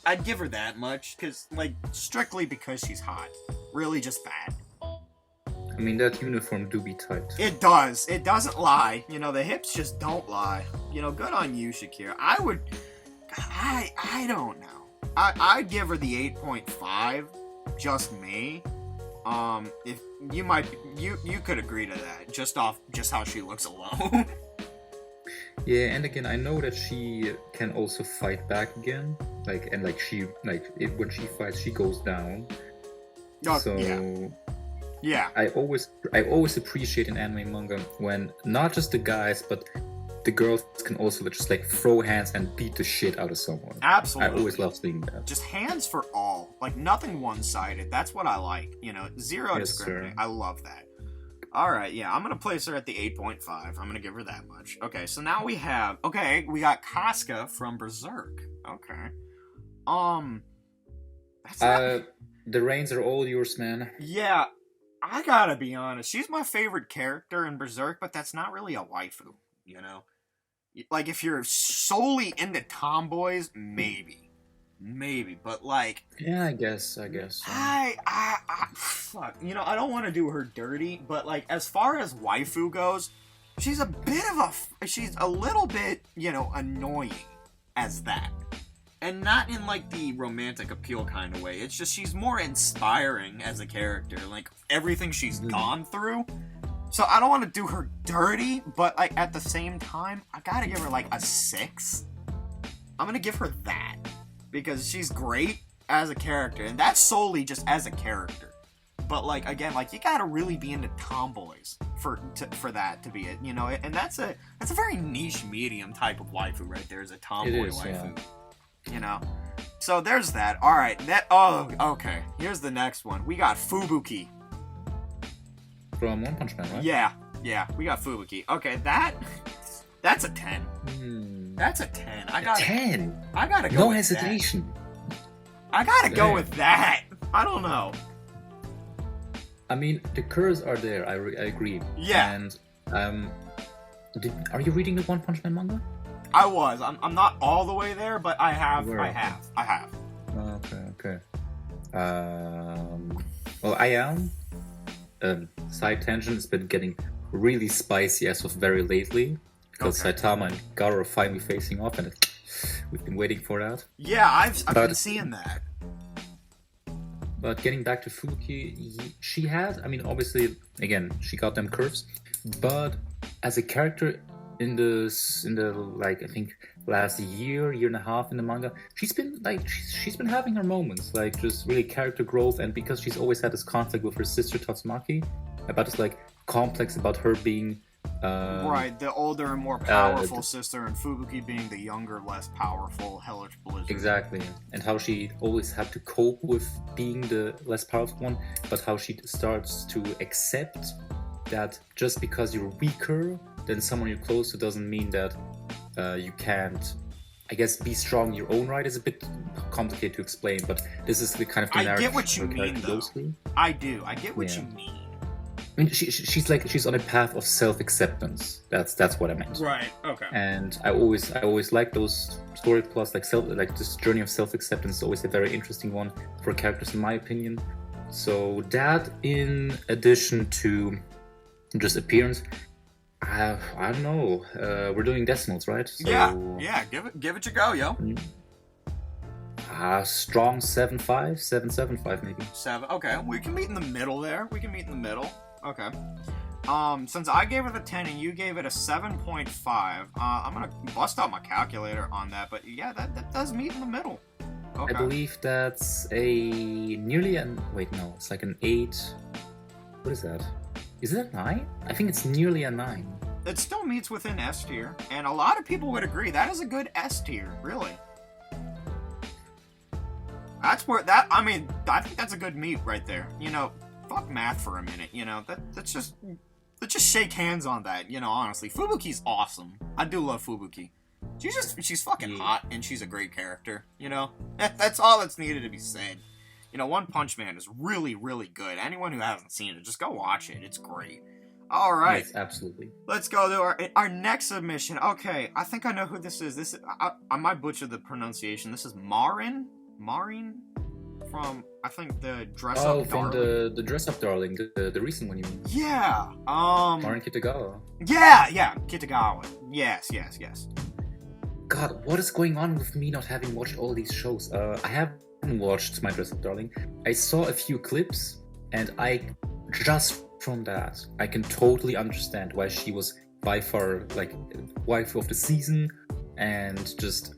I'd give her that much, because, like, strictly because she's hot. Really just bad. I mean, that uniform do be tight. It does. It doesn't lie. You know, the hips just don't lie. You know, good on you, Shakira. I don't know. I'd give her the 8.5, just me. If you might, you could agree to that, just how she looks alone. Yeah, and again, I know that she can also fight back again. When she fights, she goes down. Oh, so yeah. I always appreciate in anime and manga when not just the guys, but the girls can also just like throw hands and beat the shit out of someone. Absolutely. I always love seeing that. Just hands for all. Like, nothing one-sided. That's what I like. You know, zero discrimination. I love that. Alright, yeah, I'm gonna place her at the 8.5. I'm gonna give her that much. Okay, so now we got Casca from Berserk. Okay. The reins are all yours, man. Yeah, I gotta be honest. She's my favorite character in Berserk, but that's not really a waifu, you know? Like, if you're solely into tomboys, maybe, but like, yeah, I guess. Fuck, you know, I don't want to do her dirty, but like, as far as waifu goes, she's a little bit, you know, annoying as that, and not in like the romantic appeal kind of way. It's just she's more inspiring as a character, like everything she's gone through. So I don't want to do her dirty, but like at the same time, I gotta give her like a 6. I'm gonna give her that. Because she's great as a character, and that's solely just as a character. But like again, like you gotta really be into tomboys for that to be it, you know. And that's a very niche medium type of waifu right there. Is a tomboy waifu, you know. So there's that. All right, okay. Here's the next one. We got Fubuki from One Punch Man, right? Yeah, we got Fubuki. Okay, that's a 10. That's a 10. I got 10. I gotta go. No with hesitation. That. I gotta go with that. I don't know. I mean, the curves are there. I agree. Yeah. And are you reading the One Punch Man manga? I was. I'm not all the way there, but I have. I have. Okay. Well, I am. Side tangent has been getting really spicy as of very lately because Saitama and Garo are finally facing off, and we've been waiting for that. Yeah, I've been seeing that. But getting back to Fubuki, she had, I mean, obviously, again, she got them curves, but as a character in the like, I think last year and a half in the manga, she's been having her moments, like just really character growth, and because she's always had this conflict with her sister Tatsumaki about this like complex about her being right, the older and more powerful sister, and Fubuki being the younger, less powerful hellish blizzard. Exactly, and how she always had to cope with being the less powerful one, but how she starts to accept that just because you're weaker than someone you're close to doesn't mean that you can't, I guess, be strong in your own right. Is a bit complicated to explain, but this is the kind of the I get what you mean, though. I do. I get what you mean. I mean, she's on a path of self-acceptance. That's what I meant. Right. Okay. And I always like those story plots, like this journey of self-acceptance is always a very interesting one for characters, in my opinion. So that, in addition to just appearance, I don't know. We're doing decimals, right? So, yeah. Give it a go, yo. Strong 7.5, 7.75 maybe. 7. Okay, we can meet in the middle there. Okay. Since I gave it a 10 and you gave it a 7.5, I'm gonna bust out my calculator on that, but yeah, that does meet in the middle. Okay. I believe that's it's like an 8. What is that? Is it a 9? I think it's nearly a 9. It still meets within S tier, and a lot of people would agree that is a good S tier, really. That's where I think that's a good meet right there. You know, fuck math for a minute, you know, let's just shake hands on that, you know, honestly. Fubuki's awesome. I do love Fubuki. She's fucking hot, and she's a great character, you know? That's all that's needed to be said. You know, One Punch Man is really, really good. Anyone who hasn't seen it, just go watch it. It's great. All right. Yes, absolutely. Let's go to our next submission. Okay, I think I know who this is. I might butcher the pronunciation. This is Marin from, I think, the Dress Up Darling. Oh, from the Dress Up Darling, the recent one, you mean? Yeah. Marin Kitagawa. Yeah, Kitagawa. Yes. God, what is going on with me not having watched all these shows? I haven't watched My Dress Up Darling. I saw a few clips, and just from that, I can totally understand why she was by far like waifu of the season, and just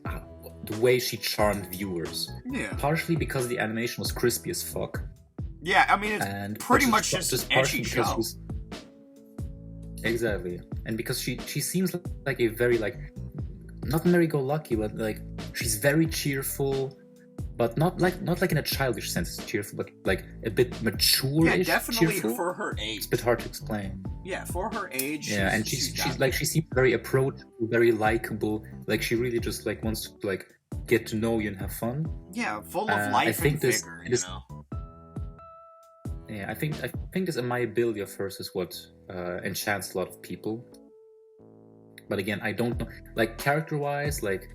the way she charmed viewers. Yeah. Partially because the animation was crispy as fuck. Yeah, I mean, it's pretty much just an edgy show. Exactly. And because she seems like a very, like, not merry-go-lucky, but like, she's very cheerful, but not like in a childish sense cheerful, but like a bit mature-ish. Yeah, definitely cheerful. For her age. It's a bit hard to explain. Yeah, for her age. Yeah, and she's like, she seems very approachable, very likable. Like, she really just like wants to like get to know you and have fun. Yeah, full of life and vigor, you know. Yeah, I think this amiability of hers is what enchants a lot of people. But again, I don't know, like, character-wise, like,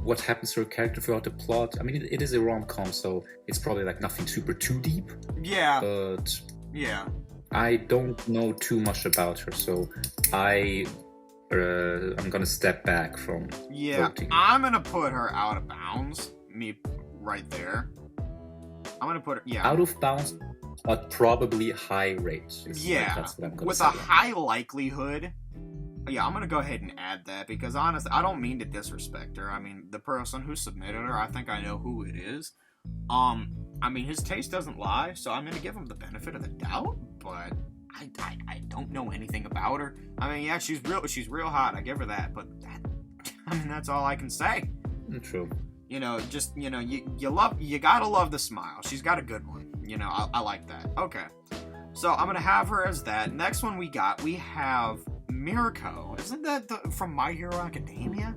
what happens to her character throughout the plot. I mean, it is a rom-com, so it's probably like nothing super too deep. Yeah. But yeah, I don't know too much about her, so I'm gonna step back from voting. I'm gonna put her out of bounds. Me right there. I'm gonna put her out of bounds, but probably high rate. That's what I'm gonna say. With a high likelihood. Yeah, I'm gonna go ahead and add that because honestly, I don't mean to disrespect her. I mean, the person who submitted her, I think I know who it is. I mean, his taste doesn't lie, so I'm gonna give him the benefit of the doubt, but I don't know anything about her. I mean, yeah, she's real hot, I give her that, but that's all I can say. True. You know, just, you gotta love the smile. She's got a good one. You know, I like that. Okay. So I'm gonna have her as that. Next one we have Mirko. Isn't that from My Hero Academia?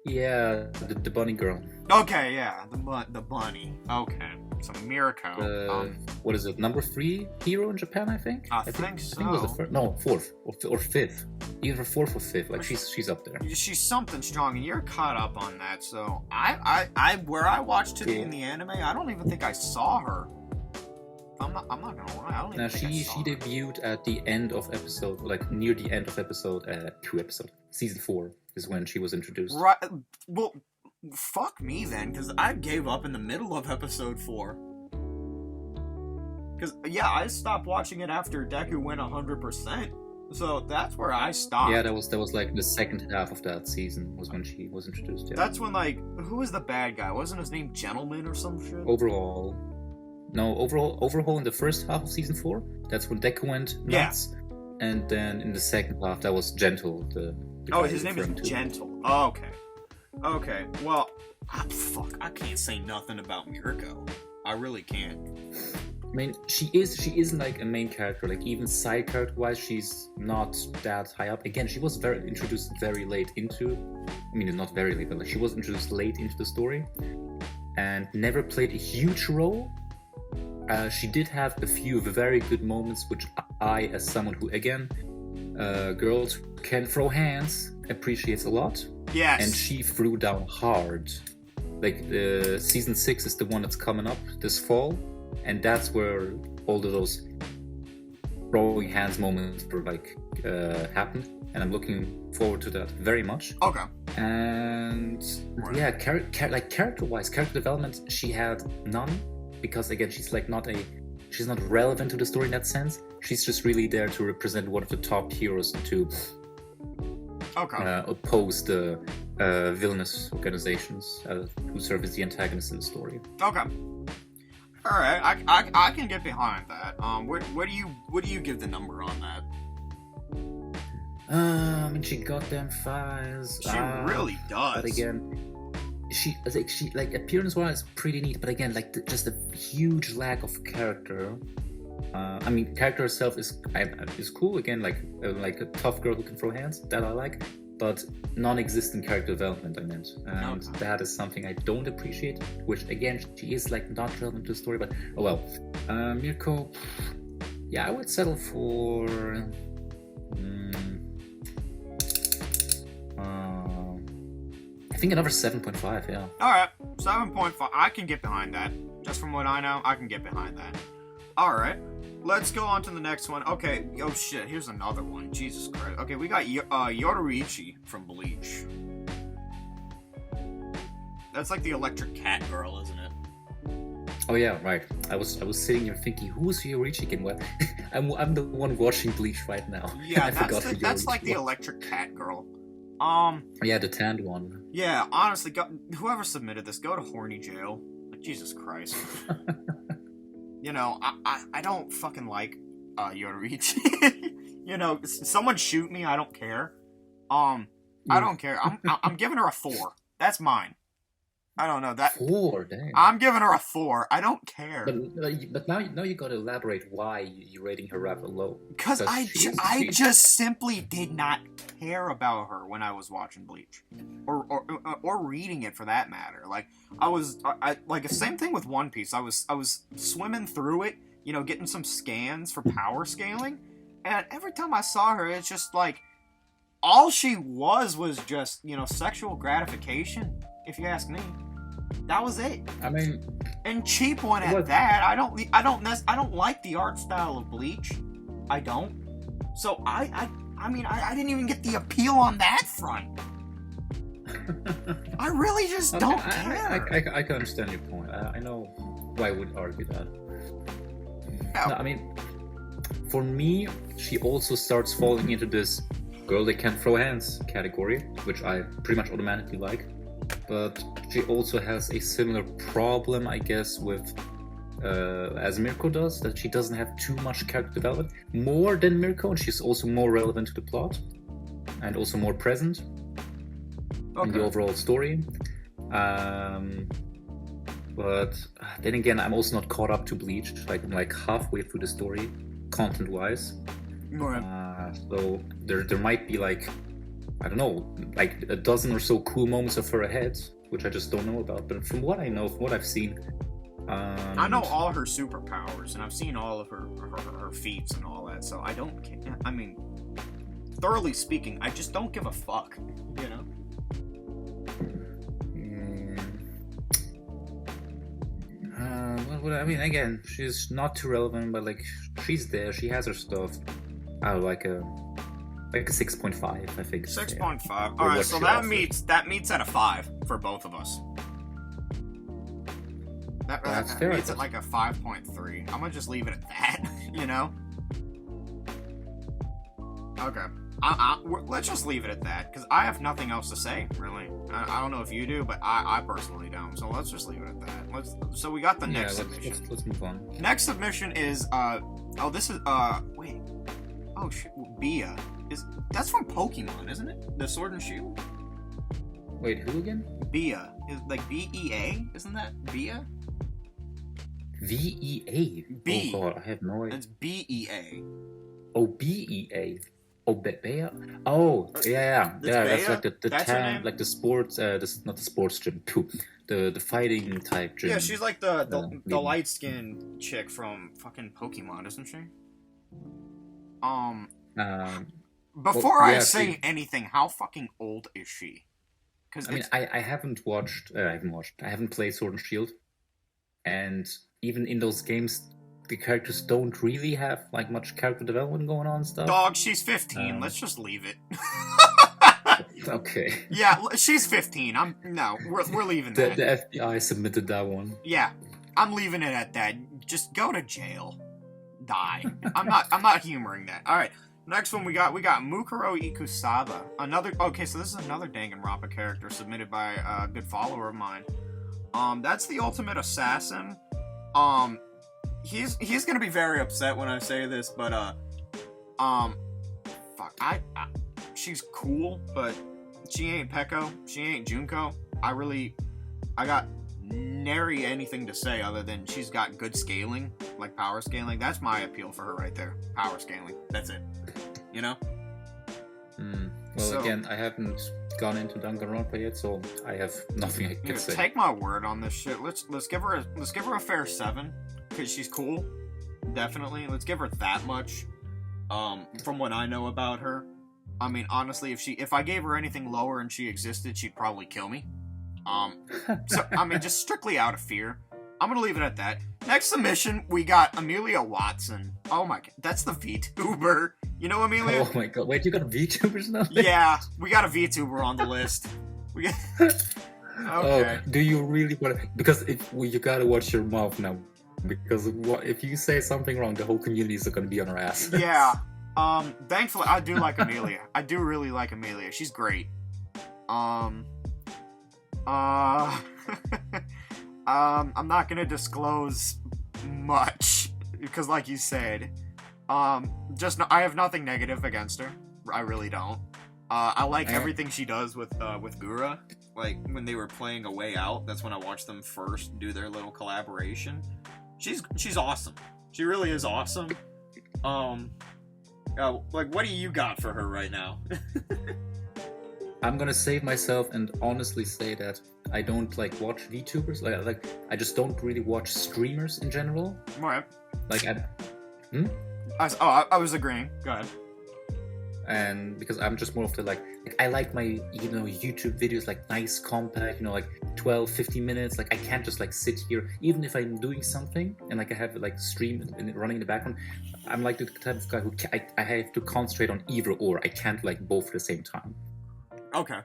Yeah, the bunny girl. Okay, yeah, the bunny. Okay, so Mirko. What is it? Number 3 hero in Japan, I think. I think so. I think it was the first. No, 4th or 5th. Either 4th or 5th. Like she's up there. She's something strong, and you're caught up on that. So I where I watched it in the anime, I don't even think I saw her. I'm not gonna lie. I don't even think I saw her. Debuted at the end of episode, like near the end of season 4 is when she was introduced. Right. Well, fuck me then, because I gave up in the middle of episode 4. Because, yeah, I stopped watching it after Deku went 100%. So that's where I stopped. Yeah, that was like the second half of that season was when she was introduced. Yeah. That's when, like, who was the bad guy? Wasn't his name Gentleman or some shit? Overhaul in the first half of season 4. That's when Deku went nuts. Yeah. And then in the second half, that was Gentle. His name is Gentle. Oh, okay. Okay, well, I can't say nothing about Mirko. I really can't. I mean, she isn't like a main character. Like even side character wise, she's not that high up. Again, she was introduced very late into. I mean, not very late, but like she was introduced late into the story, and never played a huge role. She did have a few very good moments, which I, as someone who, again, girls can throw hands, appreciates a lot. Yes. And she threw down hard. Like, season 6 is the one that's coming up this fall, and that's where all of those throwing hands moments were like happened, and I'm looking forward to that very much. Okay. And yeah, character-wise, character development, she had none. Because again, she's not relevant to the story in that sense. She's just really there to represent one of the top heroes to oppose the villainous organizations who serve as the antagonists in the story. Okay. All right, I can get behind that. What do you give the number on that? She got them 5s. She really does. But again, she appearance-wise pretty neat, but again, like just a huge lack of character. I mean, character herself is cool. Again, like a tough girl who can throw hands, that I like, but non-existent character development. I meant, and that is something I don't appreciate. Which again, she is like not relevant to the story, but oh well. Mirko, yeah, I would settle for. I think another 7.5, yeah. Alright, 7.5. I can get behind that. Just from what I know, I can get behind that. Alright, let's go on to the next one. Okay, oh shit, here's another one. Jesus Christ. Okay, we got Yoruichi from Bleach. That's like the electric cat girl, isn't it? Oh yeah, right. I was sitting here thinking, who's Yoruichi again? Well, I'm the one watching Bleach right now. Yeah, that's like the electric cat girl. Yeah, the tanned one. Yeah, honestly, whoever submitted this, go to horny jail. Like, Jesus Christ. You know, I don't fucking like Yoruichi. You know, someone shoot me, I don't care. I don't care. I'm giving her a 4. That's mine. I don't know that. 4, dang. I'm giving her a 4. I don't care. But now you got to elaborate why you're rating her rather low. Because I just simply did not care about her when I was watching Bleach, or reading it for that matter. Like I like the same thing with One Piece. I was swimming through it, you know, getting some scans for power scaling, and every time I saw her, it's just like all she was just, you know, sexual gratification. If you ask me, that was it. I mean, and cheap one at that. I don't like the art style of Bleach. I don't. So I mean, I didn't even get the appeal on that front. I really just don't care. I can understand your point. I know why I would argue that. Yeah. No, I mean, for me, she also starts falling into this girl that can throw hands category, which I pretty much automatically like. but she also has a similar problem, I guess, with as Mirko does, that she doesn't have too much character development, more than Mirko, and she's also more relevant to the plot and also more present in the overall story. But then again, I'm also not caught up to Bleach. Like, I'm like halfway through the story, content-wise. So there might be like, I don't know, like a dozen or so cool moments of her ahead, which I just don't know about. But from what I know, from what I've seen, I know all her superpowers, and I've seen all of her feats and all that. So I don't. I mean, thoroughly speaking, I just don't give a fuck. You know. Well, I mean, again, she's not too relevant, but like she's there. She has her stuff. I like a 6.5, I think. 6.5. All right, so that meets at a 5 for both of us. That's fair. Meets at like a 5.3. I'm gonna just leave it at that. You know. Okay. Let's just leave it at that, because I have nothing else to say, really. I don't know if you do, but I personally don't. So let's just leave it at that. So we got the next submission. Let's move on. Next submission is this is wait. Oh shit, Bia. That's from Pokemon, isn't it? The Sword and Shield? Wait, who again? Bia. Is like BEA? Isn't that Bia? VEA. B. Oh god, I have no idea. It's BEA. Oh, BEA. Oh, Bea? Oh, yeah. That's like the town, like the sports. This is not the sports gym. Too. The fighting type gym. Yeah, she's like the light skinned chick from fucking Pokemon, isn't she? Before I say anything, how fucking old is she? Because I haven't played Sword and Shield, and even in those games, the characters don't really have like much character development going on and stuff. Dog, she's 15. Let's just leave it. Okay. Yeah, she's 15. We're leaving that. The FBI submitted that one. Yeah, I'm leaving it at that. Just go to jail. Die. I'm not humoring that. All right. Next one we got Mukuro Ikusaba. So this is another Danganronpa character submitted by a good follower of mine. That's the ultimate assassin. He's gonna be very upset when I say this, but she's cool, but she ain't Peko, she ain't Junko. I got nary anything to say other than she's got good scaling, like power scaling. That's my appeal for her right there. Power scaling. That's it. You know? Again, I haven't gone into Danganronpa yet, so I have nothing I can say. Take my word on this shit. Let's give her a fair 7. Because she's cool, definitely. Let's give her that much. From what I know about her, I mean, honestly, if I gave her anything lower and she existed, she'd probably kill me. So I mean, just strictly out of fear. I'm gonna leave it at that. Next submission, we got Amelia Watson. Oh my god, that's the VTuber. You know Amelia? Oh my god, wait, you got VTubers now? Yeah, we got a VTuber on the list. Okay. Oh, do you really want to? Because you gotta watch your mouth now. Because if you say something wrong, the whole community is going to be on our ass. Yeah. Thankfully, I do like Amelia. I do really like Amelia. She's great. I'm not going to disclose much because, like you said, I have nothing negative against her. I really don't. I like everything she does with Gura. Like when they were playing A Way Out, that's when I watched them first do their little collaboration. She's awesome. She really is awesome. Like, what do you got for her right now? I'm gonna save myself and honestly say that I don't like watch VTubers. Like I just don't really watch streamers in general. Right. Like I was agreeing. Go ahead. And because I'm just more of the like I like my YouTube videos like nice, compact, like 12, 15 minutes. Like I can't just like sit here, even if I'm doing something and like I have like stream running in the background. I'm like the type of guy who I have to concentrate on either or. I can't like both at the same time. Okay.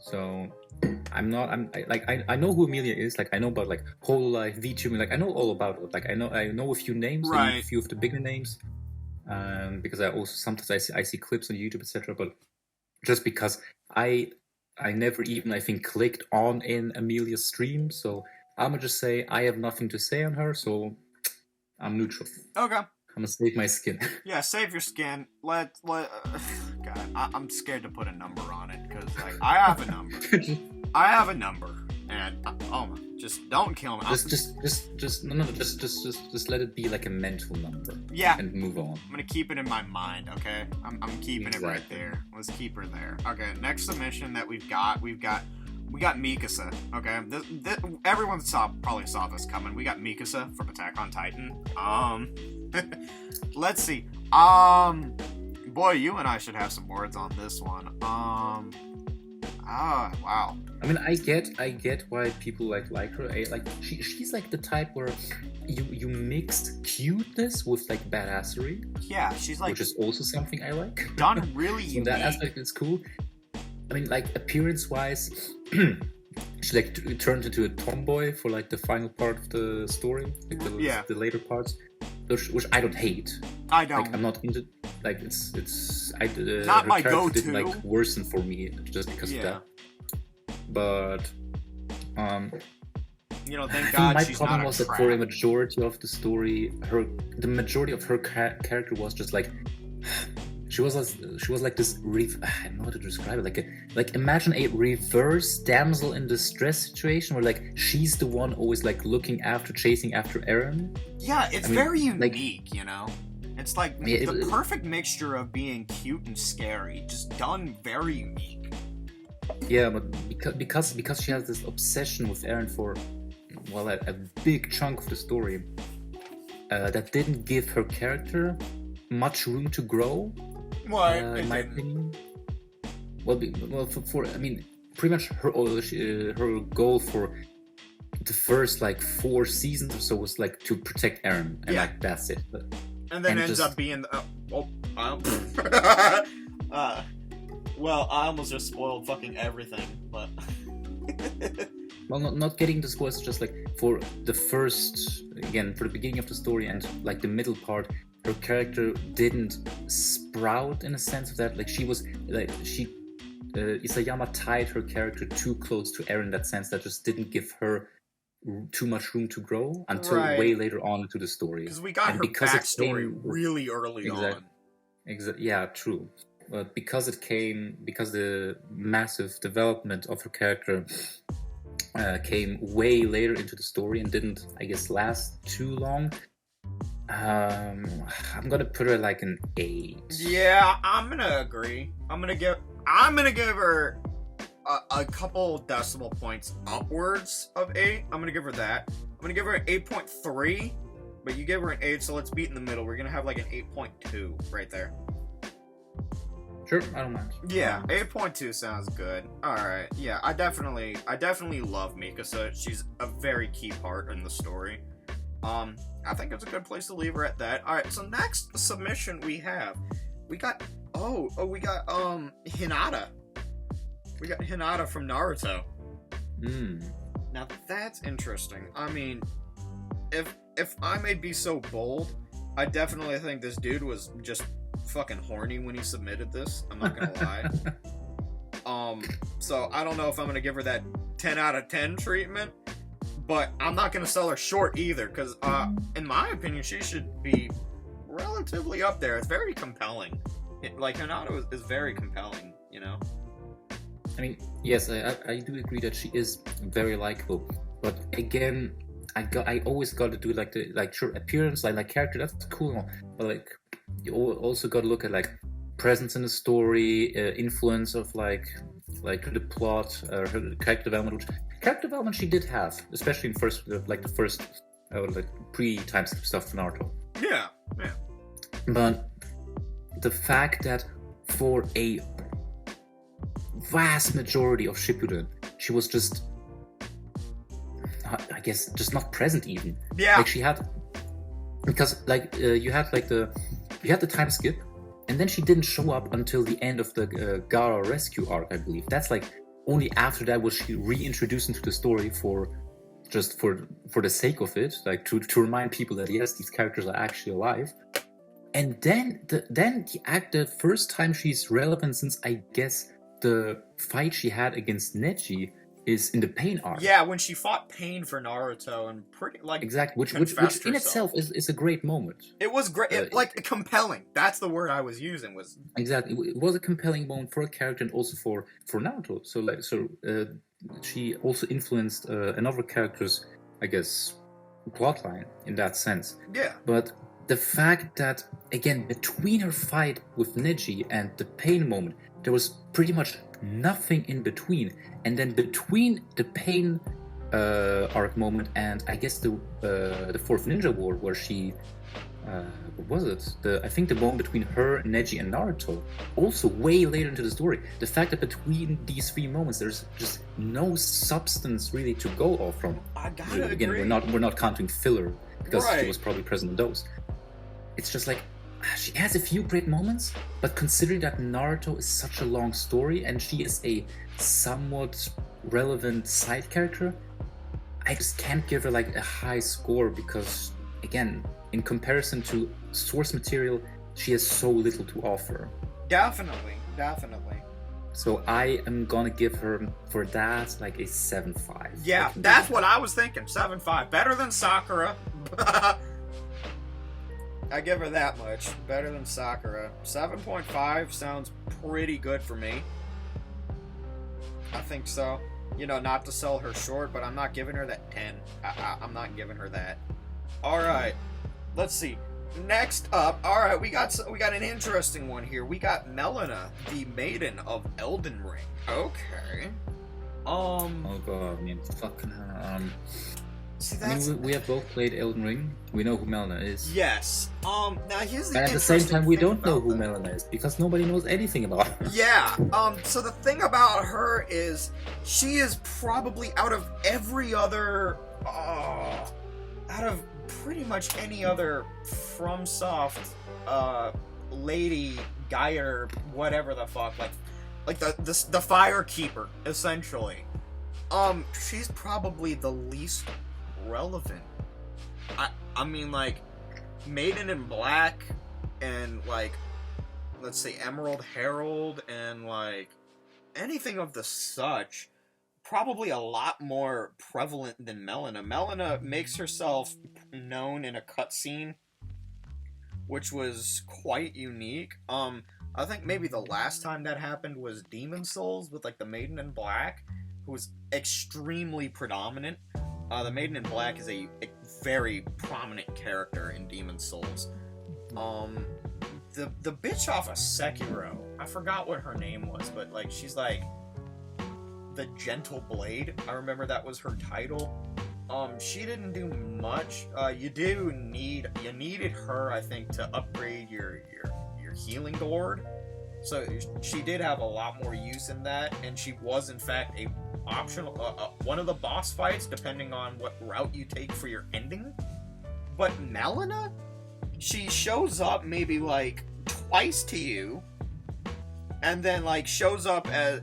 So I know who Amelia is. Like I know about like whole life VTubing. Like I know all about it. Like I know a few names, right. A few of the bigger names. Because I also sometimes I see clips on YouTube, etc. But just because I I never even, I think, clicked on in Amelia's stream, so I'm gonna just say I have nothing to say on her, so I'm neutral. Okay. I'm gonna save my skin. Yeah, save your skin. God, I'm scared to put a number on it, because, like, I have a number. I have a number, and, oh my, just don't kill me. Just let it be like a mental number. Yeah. And move on. I'm gonna keep it in my mind, okay? I'm keeping it right there. Let's keep her there. Okay, next submission that we got Mikasa, okay? Everyone probably saw this coming. We got Mikasa from Attack on Titan. Let's see. Boy, you and I should have some words on this one. Wow. I mean, I get why people like her. She's like the type where you mixed cuteness with like badassery. Yeah, she's like, which is also something I like. Done really So unique. that aspect is cool. I mean, like appearance-wise, she like turned into a tomboy for like the final part of the story, like the later parts, which I don't hate. I don't. Like, I'm not into. Like it's not her my character go-to. didn't like worsen for me just because of that. But you know, thank I God think she's my problem not was a that trap. for a majority of the story, the majority of her character was just like she was like this. I don't know how to describe it. Like imagine a reverse damsel in distress situation where like she's the one always like chasing after Eren. Yeah, it's very unique, you know. It's like the perfect mixture of being cute and scary, just done very unique. Yeah, but because she has this obsession with Eren for, well, a big chunk of the story, that didn't give her character much room to grow. What? In my opinion. Well, for I mean, pretty much her goal for the first like 4 seasons or so was like to protect Eren, and like that's it. And then ends up being well, I almost just spoiled fucking everything, but well, not getting the spoilers, just like for the beginning of the story and like the middle part, her character didn't sprout in a sense of that. Like Isayama tied her character too close to Eren in that sense, that just didn't give her too much room to grow until way later on into the story. Because we got her backstory really early on. Yeah, true. But because the massive development of her character came way later into the story and didn't, I guess, last too long, I'm gonna put her like an 8. Yeah, I'm gonna agree. I'm gonna give her a couple decimal points upwards of 8. I'm gonna give her that. I'm gonna give her an 8.3, but you give her an 8, so let's meet in the middle. We're gonna have like an 8.2 right there. Sure, I don't mind. Yeah, 8.2 sounds good. Alright, yeah, I definitely love Mikasa. She's a very key part in the story. I think it's a good place to leave her at that. Alright, so next submission we got Hinata. We got Hinata from Naruto. Now that's interesting. I mean, if I may be so bold, I definitely think this dude was just fucking horny when he submitted this. I'm not gonna lie. So I don't know if I'm gonna give her that 10 out of 10 treatment, but I'm not gonna sell her short either, because in my opinion, she should be relatively up there. It's very compelling. Like, Hinata is very compelling, you know? I mean, yes, I do agree that she is very likable, but again, I always got to do sure, appearance, like character, that's cool, but like you also got to look at like presence in the story, influence of like the plot, her character development she did have, especially in the first pre-time skip stuff for Naruto. Yeah. But the fact that for a vast majority of Shippuden, she was just, I guess, just not present even. Yeah. Like she had, because you had the time skip, and then she didn't show up until the end of the Gaara rescue arc, I believe. That's like only after that was she reintroduced into the story for the sake of it, like to remind people that yes, these characters are actually alive. And then the first time she's relevant since, I guess, the fight she had against Neji is in the Pain arc. Yeah, when she fought Pain for Naruto and pretty like Exactly, which in itself is a great moment. It was great, like compelling. That's the word I was using. Was exactly, it was a compelling moment for a character and also for Naruto. She also influenced another character's, I guess, plotline in that sense. Yeah. But the fact that, again, between her fight with Neji and the Pain moment, there was pretty much nothing in between. And then between the Pain arc moment and I guess the Fourth Ninja War, where she what was it? I think the moment between her, Neji, and Naruto, also way later into the story. The fact that between these three moments, there's just no substance really to go off from. I gotta Again, agree. we're not counting filler because Right. she was probably present in those. It's just like she has a few great moments, but considering that Naruto is such a long story and she is a somewhat relevant side character, I just can't give her like a high score because, again, in comparison to source material, she has so little to offer. Definitely. So I am gonna give her for that like a 7.5. Yeah, that's what I was thinking. 7.5, better than Sakura. I give her that much. Better than Sakura. 7.5 sounds pretty good for me. I think so. You know, not to sell her short, but I'm not giving her that 10. I'm not giving her that. All right. Let's see. Next up, all right, we got an interesting one here. We got Melina, the maiden of Elden Ring. Okay. Oh god, I mean, fucking See, I mean, we have both played Elden Ring. We know who Melina is. Yes. Now here's the And at the same time, we don't know who that. Melina is because nobody knows anything about her. Yeah. So the thing about her is she is probably out of every other, out of pretty much any other FromSoft lady, Geyer, whatever the fuck, like the Fire Keeper, essentially. She's probably the least relevant. I mean, like, Maiden in Black and, like, let's say Emerald Herald and, like, anything of the such, probably a lot more prevalent than Melina. Melina makes herself known in a cutscene, which was quite unique. I think maybe the last time that happened was Demon Souls with, like, the Maiden in Black, who was extremely predominant. The Maiden in Black is a very prominent character in Demon Souls. The bitch off of Sekiro, I forgot what her name was, but like she's like the Gentle Blade. I remember that was her title. She didn't do much. You needed her, I think, to upgrade your healing gourd. So she did have a lot more use in that, and she was in fact a optional one of the boss fights, depending on what route you take for your ending. But Melina, she shows up maybe like twice to you, and then like shows up as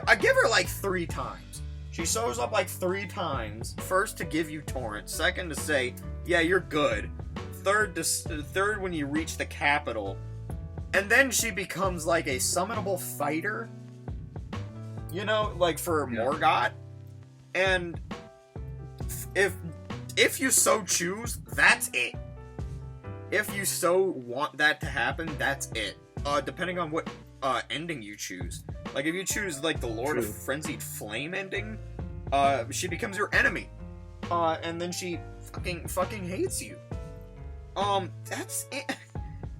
I give her like 3 times. She shows up like 3 times. First to give you torrent, second to say, yeah, you're good. Third when you reach the capital. And then she becomes like a summonable fighter, you know, like for Morgott. And if you so choose, that's it. If you so want that to happen, that's it. Depending on what ending you choose. Like if you choose like the Lord of Frenzied Flame ending, she becomes your enemy. And then she fucking hates you. That's it.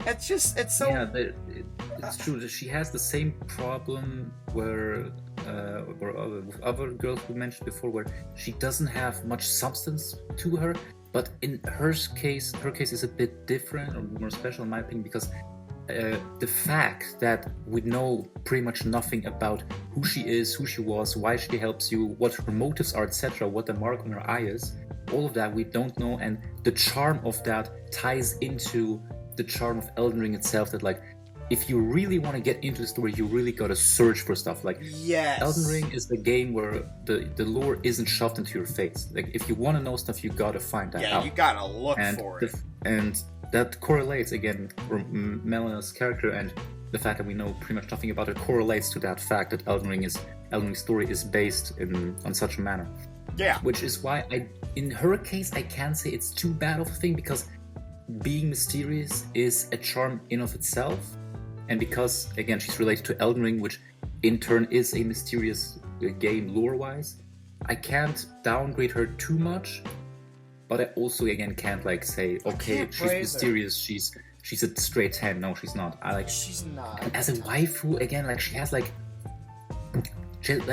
It's so... Yeah, it's true that she has the same problem where with other girls we mentioned before, where she doesn't have much substance to her. But in her case is a bit different or more special in my opinion, because the fact that we know pretty much nothing about who she is, who she was, why she helps you, what her motives are, etc., what the mark on her eye is, all of that we don't know, and the charm of that ties into the charm of Elden Ring itself, that like if you really want to get into the story, you really gotta search for stuff. Like, yes, Elden Ring is the game where the lore isn't shoved into your face. Like, if you want to know stuff, you gotta find that out. Yeah, you gotta look for it. And that correlates again from Melina's character, and the fact that we know pretty much nothing about it correlates to that fact that Elden Ring's story is based on such a manner. Yeah. Which is why in her case, I can't say it's too bad of a thing, because being mysterious is a charm in of itself, and because again she's related to Elden Ring, which in turn is a mysterious game lore-wise, I can't downgrade her too much, but I also again can't like say, okay, she's mysterious, she's a straight 10. No, she's not. She's not. And as a waifu, again, like she has like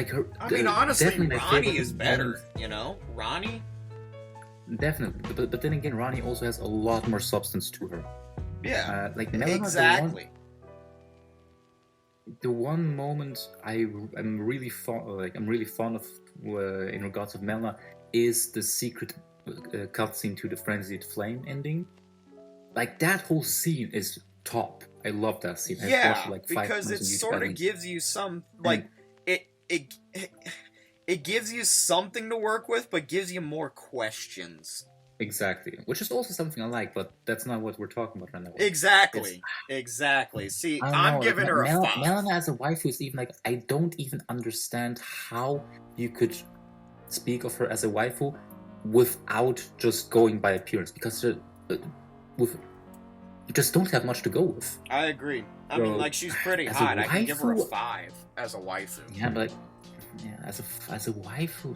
her. I mean, honestly, Ronnie is better. You know, Ronnie. Definitely, but then again, Ronnie also has a lot more substance to her. Yeah, like Melina, exactly. The one moment I'm really fond of in regards of Melina is the secret cutscene to the Frenzied Flame ending. Like that whole scene is top. I love that scene. Yeah, I've watched it like 5 because it sort of gives you some like it gives you something to work with, but gives you more questions. Exactly, which is also something I like, but that's not what we're talking about right now. Exactly. See, I'm giving her a 5. Melina as a waifu is even like, I don't even understand how you could speak of her as a waifu without just going by appearance, because you just don't have much to go with. I agree. I mean, like, she's pretty hot. I can give her a 5 as a waifu. Yeah, but as a waifu,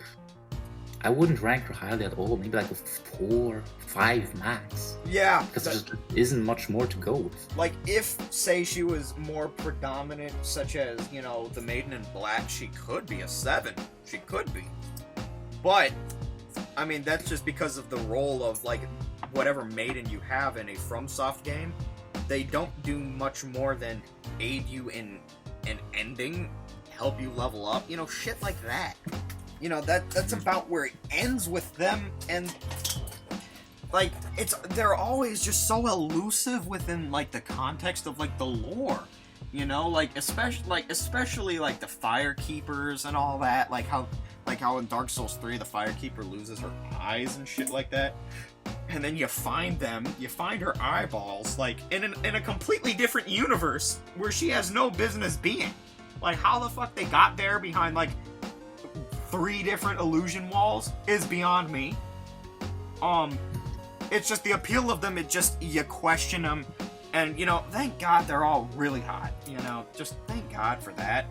I wouldn't rank her highly at all. Maybe like a 4, 5 max. Yeah, because there just isn't much more to go with. Like, if say she was more predominant, such as the Maiden in Black, she could be a 7. She could be, but I mean that's just because of the role of like whatever Maiden you have in a FromSoft game. They don't do much more than aid you in an ending, help you level up, shit like that. That's about where it ends with them, and like they're always just so elusive within like the context of like the lore, especially like the Firekeepers and all that, like how in Dark Souls 3 the Firekeeper loses her eyes and shit like that. And then you find her eyeballs, like, in a completely different universe where she has no business being. Like, how the fuck they got there behind, like, 3 different illusion walls is beyond me. It's just the appeal of them, you question them, and, thank God they're all really hot, just thank God for that.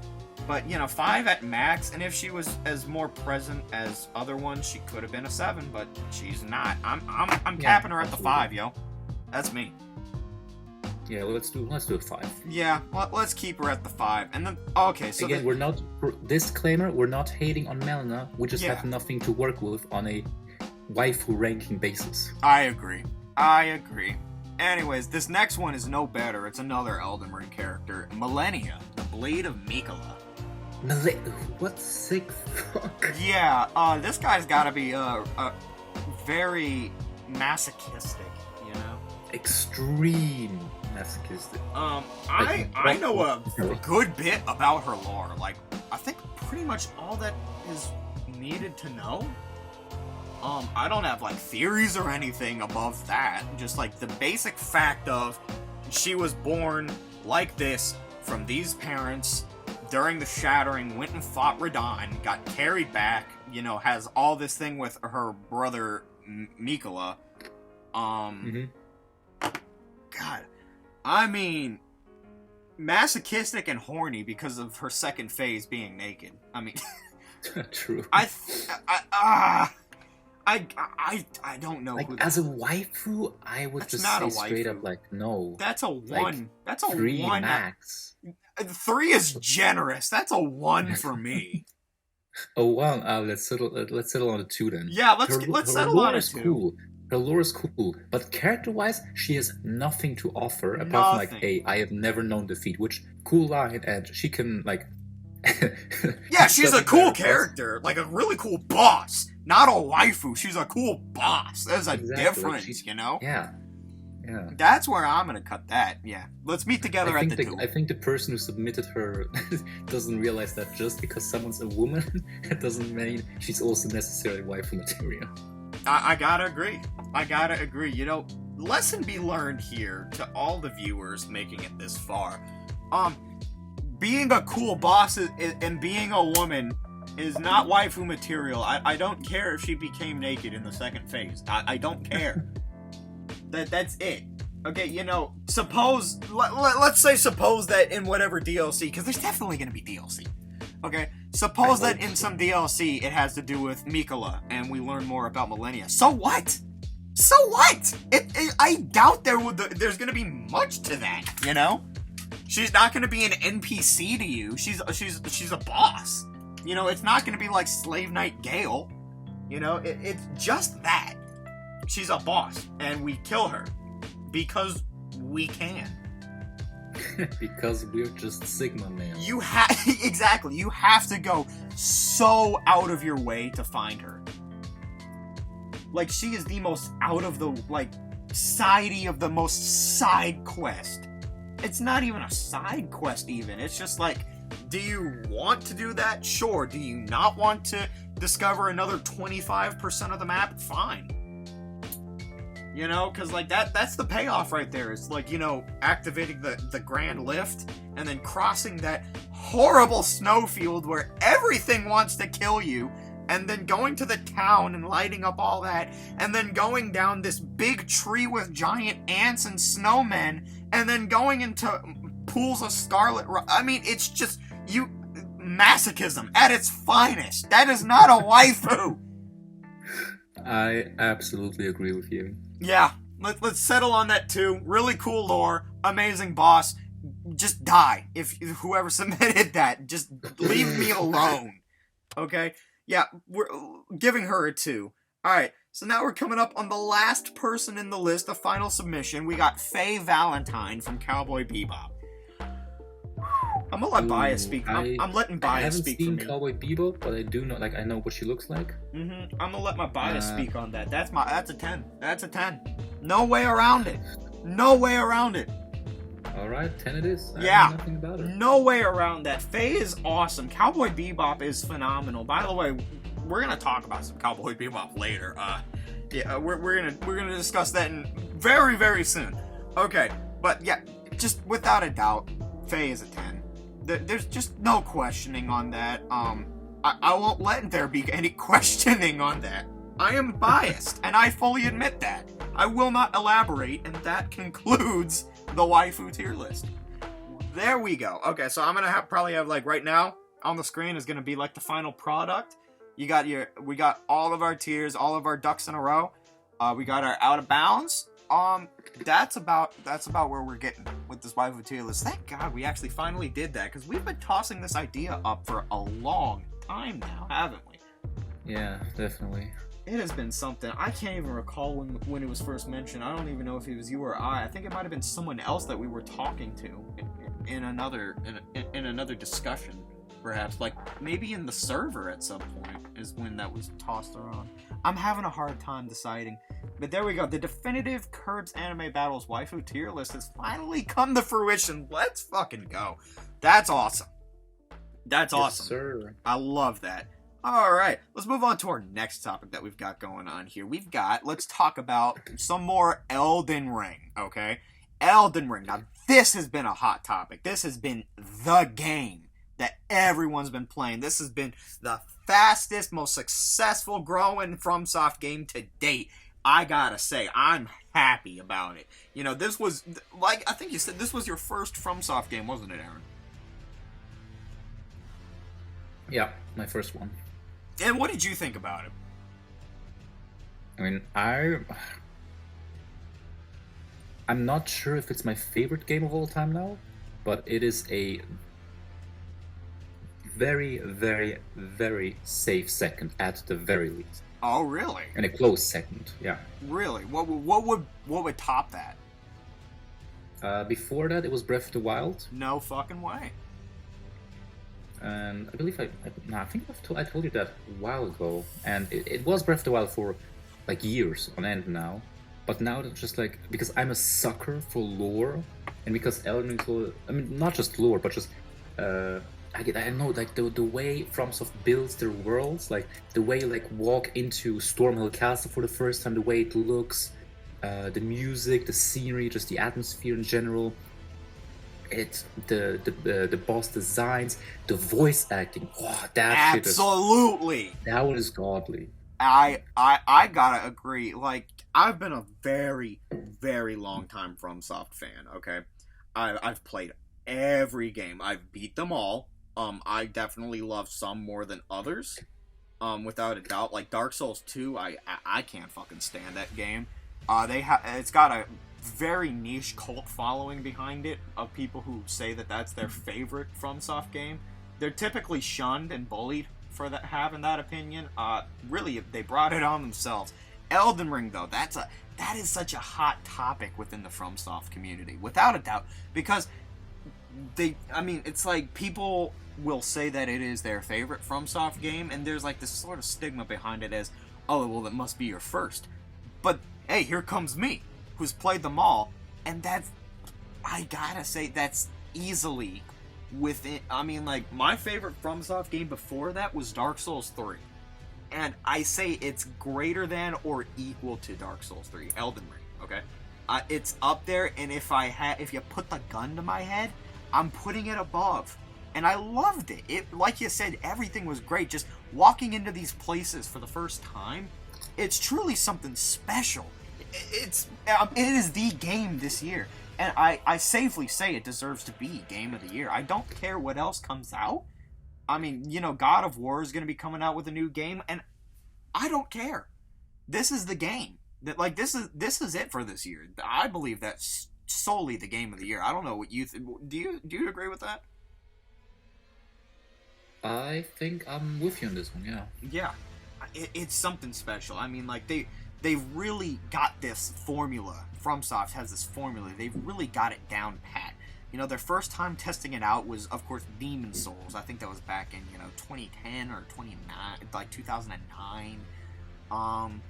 But, 5 at max, and if she was as more present as other ones, she could have been a 7, but she's not. I'm capping her at the 5, yo. That's me. Yeah, let's do a 5. Yeah, let's keep her at the 5. And then, okay, so again, disclaimer, we're not hating on Melina, we just have nothing to work with on a waifu ranking basis. I agree. Anyways, this next one is no better. It's another Elden Ring character, Millennia, the Blade of Mikola. What sick fuck? Yeah, this guy's gotta be very masochistic, Extreme masochistic. I know a good bit about her lore. Like, I think pretty much all that is needed to know. I don't have like theories or anything above that. Just like the basic fact of she was born like this from these parents. During the Shattering, went and fought Radahn, got carried back, has all this thing with her brother, Mikola. God, I mean, masochistic and horny because of her second phase being naked. I mean... True. I don't know. Like, as a waifu, I would just say straight up, like, no. That's a 1. Like, that's a 3 1 max. 3 is generous. That's a 1 for me. Oh well, let's settle on a 2 then. Yeah, let's settle on a 2. Cool. Her lore is cool, but character-wise, she has nothing to offer apart from like, "Hey, I have never known defeat," which cool line, and she can like. Yeah, she's a cool character, like a really cool boss. Not a waifu. She's a cool boss. There's a difference, Yeah. That's where I'm gonna cut that. Yeah, let's meet together at the 2. I think the person who submitted her doesn't realize that just because someone's a woman, it doesn't mean she's also necessarily waifu material. I gotta agree. Lesson be learned here to all the viewers making it this far. Being a cool boss and being a woman is not waifu material. I don't care if she became naked in the second phase. I don't care. That's it. Okay, you know, let's say suppose that in whatever DLC, because there's definitely going to be DLC. Okay, suppose that in some DLC it has to do with Mikola and we learn more about Millennia. So what? So what? I doubt there's going to be much to that, you know? She's not going to be an NPC to you. She's a boss. You know, it's not going to be like Slave Knight Gale. You know, it's just that. She's a boss, and we kill her. Because we can. Because we're just Sigma man. Exactly. You have to go so out of your way to find her. Like, she is the most out of the, like, sidey of the most side quest. It's not even a side quest, even. It's just like, do you want to do that? Sure. Do you not want to discover another 25% of the map? Fine. You know, because, like, that's the payoff right there. It's like, you know, activating the Grand Lift and then crossing that horrible snowfield where everything wants to kill you, and then going to the town and lighting up all that, and then going down this big tree with giant ants and snowmen, and then going into pools of scarlet... I mean, it's just... masochism at its finest. That is not a waifu! I absolutely agree with you. Yeah, let's settle on that too. Really cool lore, amazing boss. Just die if whoever submitted that. Just leave me alone. Okay? Yeah, we're giving her a 2. Alright, so now we're coming up on the last person in the list, the final submission. We got Faye Valentine from Cowboy Bebop. I'm gonna let Bias speak. I'm letting Bias speak for me. I haven't seen Cowboy Bebop, but I do know, like, I know what she looks like. I'm gonna let my Bias speak on that. That's a 10. That's a 10. No way around it. No way around it. Alright, 10 it is. Yeah. I know nothing about it. No way around that. Faye is awesome. Cowboy Bebop is phenomenal. By the way, we're gonna talk about some Cowboy Bebop later. Yeah, we're gonna discuss that in very, very soon. Okay, but yeah, just without a doubt, Faye is a 10. There's just no questioning on that. I won't let there be any questioning on that. I am biased, and I fully admit that. I will not elaborate, and that concludes the waifu tier list. There we go. Okay, so I'm gonna probably have, like, right now on the screen is gonna be like the final product. We got all of our tiers, all of our ducks in a row. We got our out of bounds. That's about where we're getting with this waifu tier list. Thank God we actually finally did that, because we've been tossing this idea up for a long time now, haven't we? Yeah, definitely. It has been something. I can't even recall when it was first mentioned. I don't even know if it was you or I. I think it might have been someone else that we were talking to in another discussion, perhaps. Like, maybe in the server at some point is when that was tossed around. I'm having a hard time deciding. But there we go. The definitive Kerb's Anime Battles waifu tier list has finally come to fruition. Let's fucking go. That's awesome. That's awesome. Yes, sir. I love that. Alright, let's move on to our next topic that we've got going on here. Let's talk about some more Elden Ring, okay? Elden Ring. Now, this has been a hot topic. This has been the game that everyone's been playing. This has been the fastest, most successful growing FromSoft game to date. I gotta say, I'm happy about it. You know, this was, like, I think you said this was your first FromSoft game, wasn't it, Aaron? Yeah, my first one. And what did you think about it? I mean, I'm not sure if it's my favorite game of all time now, but it is a very, very, very safe second at the very least. Oh, really? And a close second, yeah. Really? What would top that? Before that, it was Breath of the Wild. No fucking way. And I believe I think I told you that a while ago, and it was Breath of the Wild for like years on end now, but now it's just like, because I'm a sucker for lore, and because Elden Ring, I mean, not just lore, but just I know, like, the way FromSoft builds their worlds, like the way you, like, walk into Stormhill Castle for the first time, the way it looks, the music, the scenery, just the atmosphere in general. it's the boss designs, the voice acting. Oh, that shit is, Absolutely. that was godly. I gotta agree. Like, I've been a very, very long time FromSoft fan. Okay, I've played every game. I've beat them all. I definitely love some more than others. Without a doubt. Like Dark Souls 2, I can't fucking stand that game. It's got a very niche cult following behind it of people who say that that's their favorite FromSoft game. They're typically shunned and bullied for that, having that opinion. Really, they brought it on themselves. Elden Ring, though, that is such a hot topic within the FromSoft community, without a doubt, because it's like people will say that it is their favorite FromSoft game, and there's like this sort of stigma behind it as, oh, well, it must be your first. But hey, here comes me, who's played them all, and I gotta say, that's easily within. I mean, like, my favorite FromSoft game before that was Dark Souls 3. And I say it's greater than or equal to Dark Souls 3, Elden Ring, okay? It's up there, and if you put the gun to my head, I'm putting it above. And I loved it. Like you said, everything was great. Just walking into these places for the first time, it's truly something special. It is the game this year. And I safely say it deserves to be Game of the Year. I don't care what else comes out. I mean, God of War is going to be coming out with a new game, and I don't care. This is the game. This is it for this year. I believe that's solely the Game of the Year. I don't know what you think. Do you agree with that? I think I'm with you on this one, yeah. Yeah. It's something special. I mean, like, they've really got this formula. FromSoft has this formula. They've really got it down pat. Their first time testing it out was, of course, Demon Souls. I think that was back in, 2010 or 2009.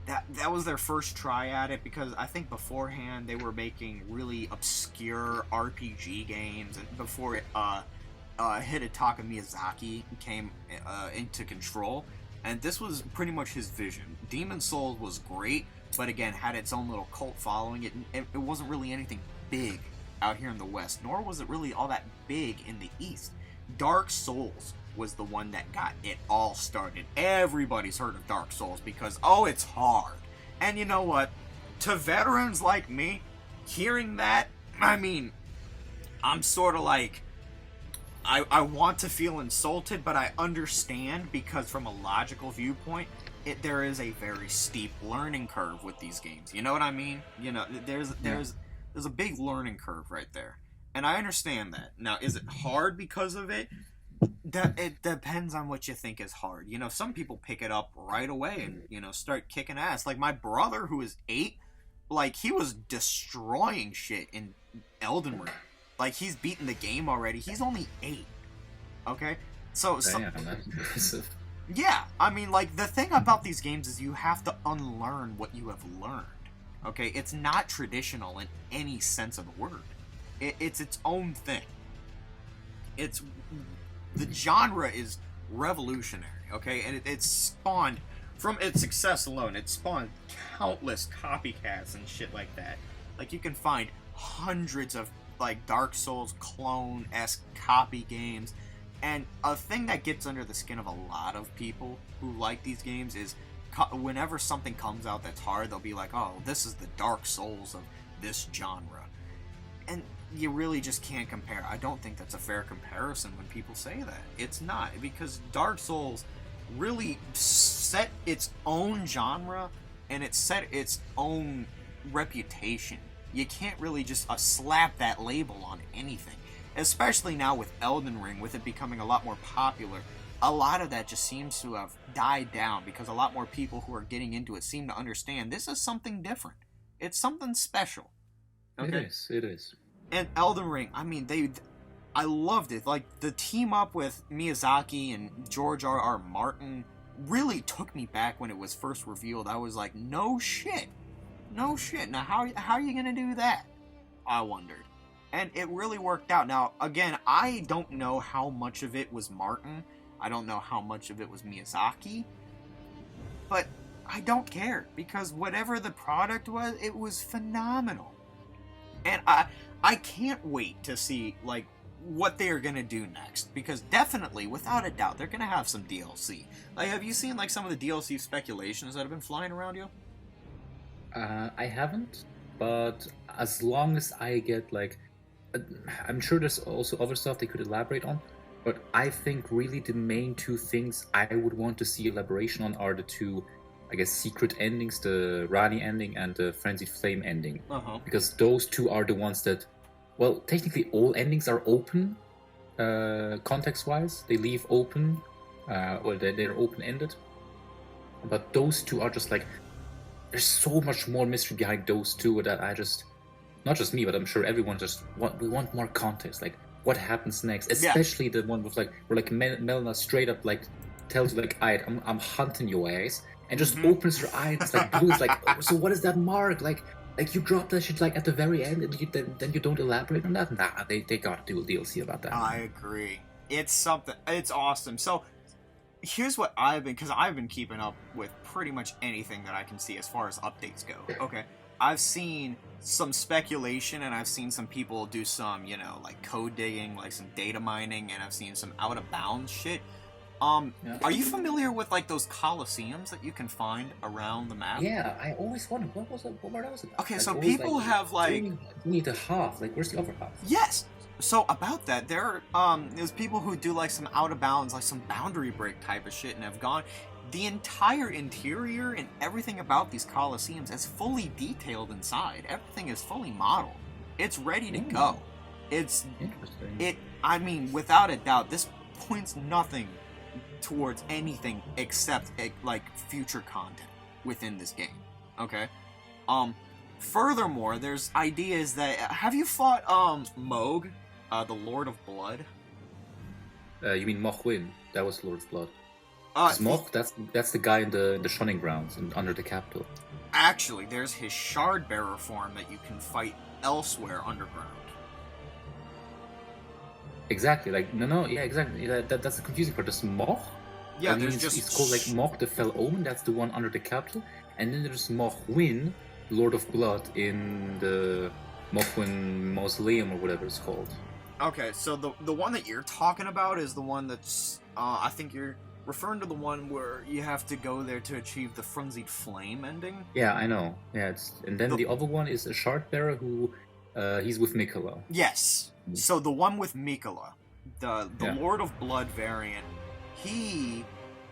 That was their first try at it, because I think beforehand they were making really obscure RPG games, and before Hidetaka Miyazaki came into control, and this was pretty much his vision. Demon Souls was great, but again, had its own little cult following. It wasn't really anything big out here in the West, nor was it really all that big in the East. Dark Souls was the one that got it all started. Everybody's heard of Dark Souls because, it's hard. And you know what? To veterans like me, hearing that, I mean, I'm sort of like, I want to feel insulted, but I understand, because from a logical viewpoint, there is a very steep learning curve with these games. You know what I mean? There's a big learning curve right there. And I understand that. Now, is it hard because of it? It depends on what you think is hard. Some people pick it up right away and, start kicking ass. Like my brother, who is 8, like, he was destroying shit in Elden Ring. Like, he's beaten the game already. He's only 8. Okay? So Damn, that's impressive. Yeah, I mean, like, the thing about these games is you have to unlearn what you have learned. Okay? It's not traditional in any sense of the word. It's its own thing. The genre is revolutionary, okay? And it spawned, from its success alone, it spawned countless copycats and shit like that. Like, you can find hundreds of, like, Dark Souls clone-esque copy games. And a thing that gets under the skin of a lot of people who like these games is whenever something comes out that's hard, they'll be like, oh, this is the Dark Souls of this genre. And you really just can't compare. I don't think that's a fair comparison when people say that. It's not, because Dark Souls really set its own genre, and it set its own reputation. You can't really just slap that label on anything. Especially now with Elden Ring, with it becoming a lot more popular, a lot of that just seems to have died down, because a lot more people who are getting into it seem to understand this is something different. It's something special. Okay? It is. And Elden Ring, I mean, I loved it. Like, the team up with Miyazaki and George R.R. Martin really took me back when it was first revealed. I was like, no shit. Now, how are you gonna do that? I wondered. And it really worked out. Now, again, I don't know how much of it was Martin. I don't know how much of it was Miyazaki. But I don't care, because whatever the product was, it was phenomenal. And I can't wait to see, like, what they are gonna do next, because definitely, without a doubt, they're gonna have some DLC. Like, have you seen, like, some of the DLC speculations that have been flying around you? I haven't, but as long as I get like, uh, I'm sure there's also other stuff they could elaborate on. But I think really the main two things I would want to see elaboration on are the two, I guess, secret endings: the Rani ending and the Frenzied Flame ending, because those two are the ones that, well, technically all endings are open, context-wise. They leave open, or they're open-ended. But those two are just like, there's so much more mystery behind those two that I just, not just me, but I'm sure everyone just we want more context. Like, what happens next? Especially the one with like where like Melina straight up like tells you like, I'm hunting your ass, and just opens her eyes like blue. It's like, oh, so what is that mark? Like you drop that shit like at the very end, and then you don't elaborate on that. Nah, they gotta do a DLC about that. I agree. It's something. It's awesome. So here's what I've been keeping up with pretty much anything that I can see as far as updates go. Okay, I've seen some speculation, and I've seen some people do some, like code digging, like some data mining, and I've seen some out of bounds shit. Are you familiar with like those coliseums that you can find around the map? Yeah, I always wondered what were those about? Okay, like, so people have like, you need the half. Like, where's the other half? Yes. So about that, there's people who do like some out of bounds, like some boundary break type of shit, and have gone. The entire interior and everything about these coliseums is fully detailed inside. Everything is fully modeled. It's ready to go. It's interesting. I mean, without a doubt, this points nothing towards anything except like future content within this game. Okay. Furthermore, there's ideas that have you fought Moog, the Lord of Blood? You mean Mochwin? That was Lord of Blood. Moch, that's the guy in the shunning grounds and under the capital. Actually, there's his shard bearer form that you can fight elsewhere underground. Exactly. Like no, yeah, exactly. That's the confusing part. There's Moch. Yeah, there's it's called like Moch the Fell Omen. That's the one under the capital, and then there's Mochwin, Lord of Blood, in the Mochwin Mausoleum or whatever it's called. Okay, so the one that you're talking about is the one that's I think you're referring to the one where you have to go there to achieve the Frenzied Flame ending. Yeah, I know. Yeah, and then the other one is a shard bearer who he's with Mikola. Yes. So the one with Mikola, the Lord of Blood variant, he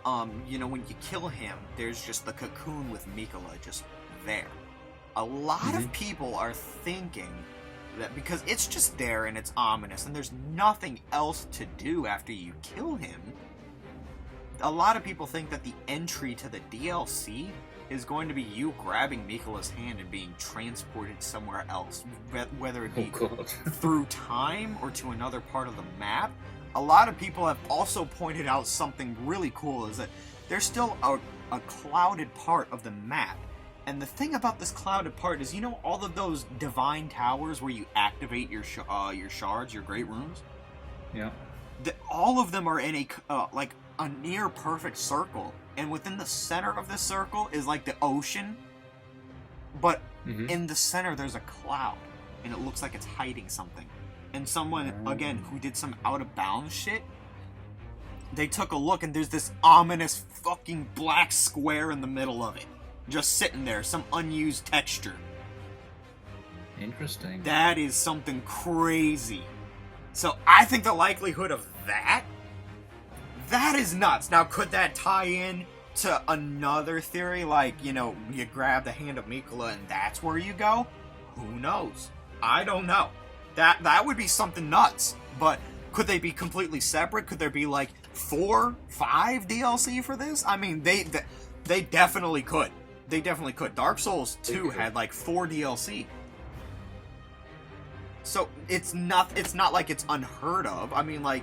when you kill him, there's just the cocoon with Mikola just there. A lot of people are thinking that because it's just there and it's ominous and there's nothing else to do after you kill him, a lot of people think that the entry to the DLC is going to be you grabbing Mikola's hand and being transported somewhere else, whether it be through time or to another part of the map. A lot of people have also pointed out something really cool, is that there's still a clouded part of the map. And the thing about this clouded part is, all of those divine towers where you activate your shards, your great runes? Yeah. All of them are in a near perfect circle, and within the center of this circle is like the ocean, but in the center there's a cloud, and it looks like it's hiding something. And someone, again, who did some out of bounds shit, they took a look, and there's this ominous fucking black square in the middle of it, just sitting there, some unused texture. Interesting. That is something crazy. So I think the likelihood of that is nuts. Now, could that tie in to another theory, like, you grab the hand of Mikola and that's where you go? Who knows? I don't know. That would be something nuts. But could they be completely separate? Could there be like 4, 5 DLC for this? I mean, they definitely could. They definitely could. Dark Souls 2 had like 4 DLC. So it's not like it's unheard of. I mean, like,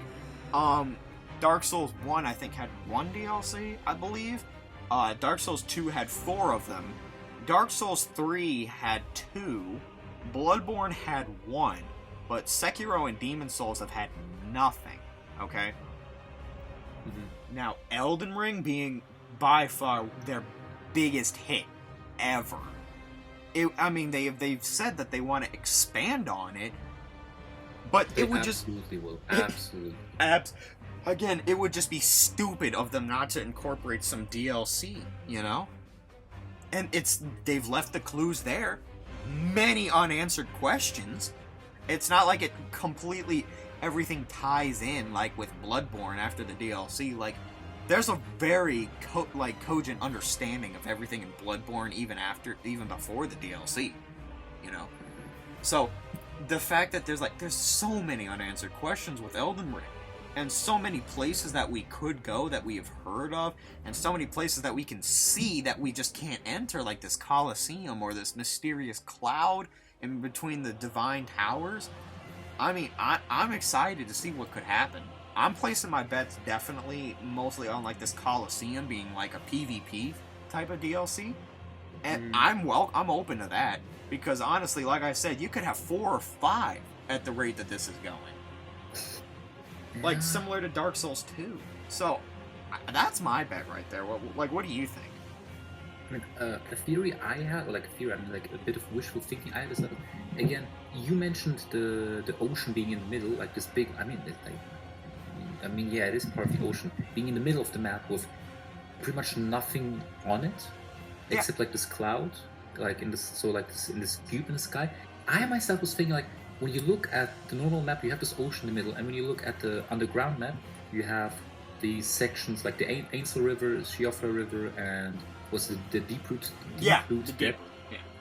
Dark Souls 1, I think, had 1 DLC, I believe. Dark Souls 2 had 4 of them. Dark Souls 3 had 2. Bloodborne had 1. But Sekiro and Demon Souls have had nothing. Okay? Now, Elden Ring being by far their biggest hit ever. They've said that they want to expand on it, But They it would just absolutely will. Absolutely. again, it would just be stupid of them not to incorporate some DLC, you know? And they've left the clues there. Many unanswered questions. It's not like it completely everything ties in like with Bloodborne after the DLC. Like there's a very cogent understanding of everything in Bloodborne even before the DLC, you know. So the fact that there's so many unanswered questions with Elden Ring, and so many places that we could go that we have heard of, and so many places that we can see that we just can't enter, like this Colosseum or this mysterious cloud in between the Divine Towers. I mean, I'm excited to see what could happen. I'm placing my bets definitely mostly on like this Colosseum being like a PvP type of DLC, and I'm open to that because honestly, like I said, you could have 4 or 5 at the rate that this is going. Like, similar to Dark Souls 2. So, that's my bet right there. What do you think? A theory I had, or like a theory, I mean, like a bit of wishful thinking I had is that, again, you mentioned the ocean being in the middle, like this big, yeah, it is part of the ocean, being in the middle of the map with pretty much nothing on it, except like this cloud, like in this cube in the sky. I myself was thinking like, when you look at the normal map, you have this ocean in the middle, and when you look at the underground map, you have these sections like the Ainsel River, Shiofra River, and what's the Deep Root depth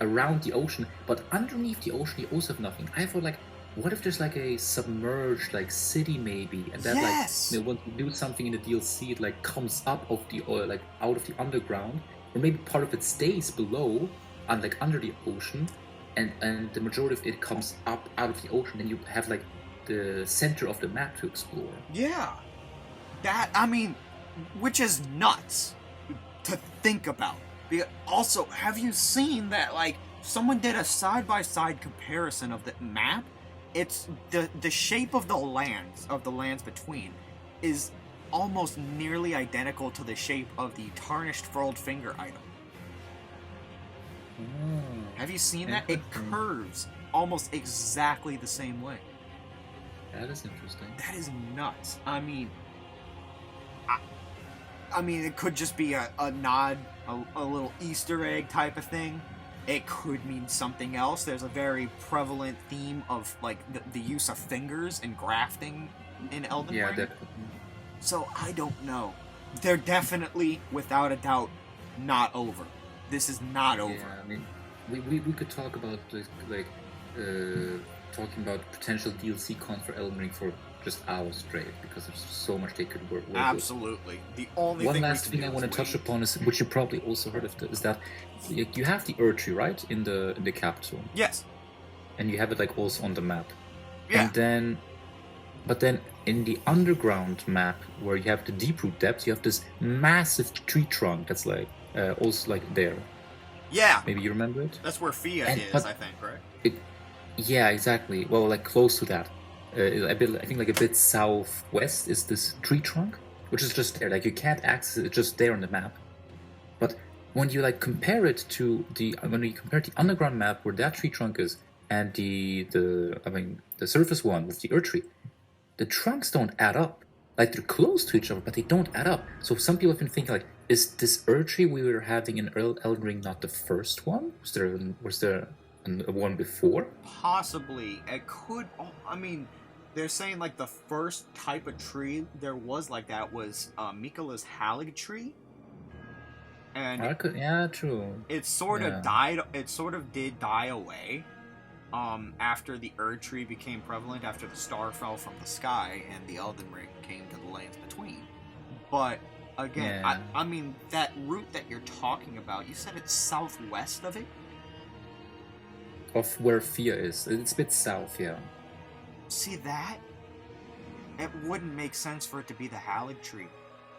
around the ocean. But underneath the ocean, you also have nothing. I thought like, what if there's like a submerged like city maybe, and that like when you do something in the DLC, it like comes up of the oil, like out of the underground, or maybe part of it stays below, and like under the ocean. And the majority of it comes up out of the ocean, and you have like the center of the map to explore. Yeah, which is nuts to think about. Also, have you seen that like someone did a side-by-side comparison of the map? It's the shape of the lands between is almost nearly identical to the shape of the tarnished furled finger item. Have you seen that? It curves almost exactly the same way. That is interesting. That is nuts. I mean, it could just be a nod, a little Easter egg type of thing. It could mean something else. There's a very prevalent theme of like the use of fingers and grafting in Elden Ring. Yeah, definitely. So I don't know. They're definitely, without a doubt, not over. This is not over. Yeah, I mean, we could talk about talking about potential DLC con for Elden Ring for just hours straight, because there's so much they could work with. Absolutely. The only one last thing I want to touch upon is, which you probably also heard of, is that you have the Erdtree, right, in the capital. Yes. And you have it like also on the map. Yeah. But then in the underground map where you have the Deep Root depths, you have this massive tree trunk that's like also like there. Yeah. Maybe you remember it? That's where Fia is, I think, right? Yeah, exactly. Well, like close to that. I think like a bit southwest is this tree trunk, which is just there. Like you can't access it; it's just there on the map. But when you like compare it to the underground map where that tree trunk is and the surface one with the Erdtree, the trunks don't add up. Like they're close to each other, but they don't add up. So some people have been thinking like, is this Erdtree we were having in Elden Ring not the first one? Was there a one before? Possibly. It could. I mean, they're saying like the first type of tree there was like that was Mikola's Halig tree. And yeah, true. It sort of died. It sort of did die away. After the Erdtree became prevalent, after the star fell from the sky and the Elden Ring came to the lands between. But again, I mean, that route that you're talking about, you said it's southwest of it? Of where Fia is. It's a bit south, yeah. See that? It wouldn't make sense for it to be the Halig tree,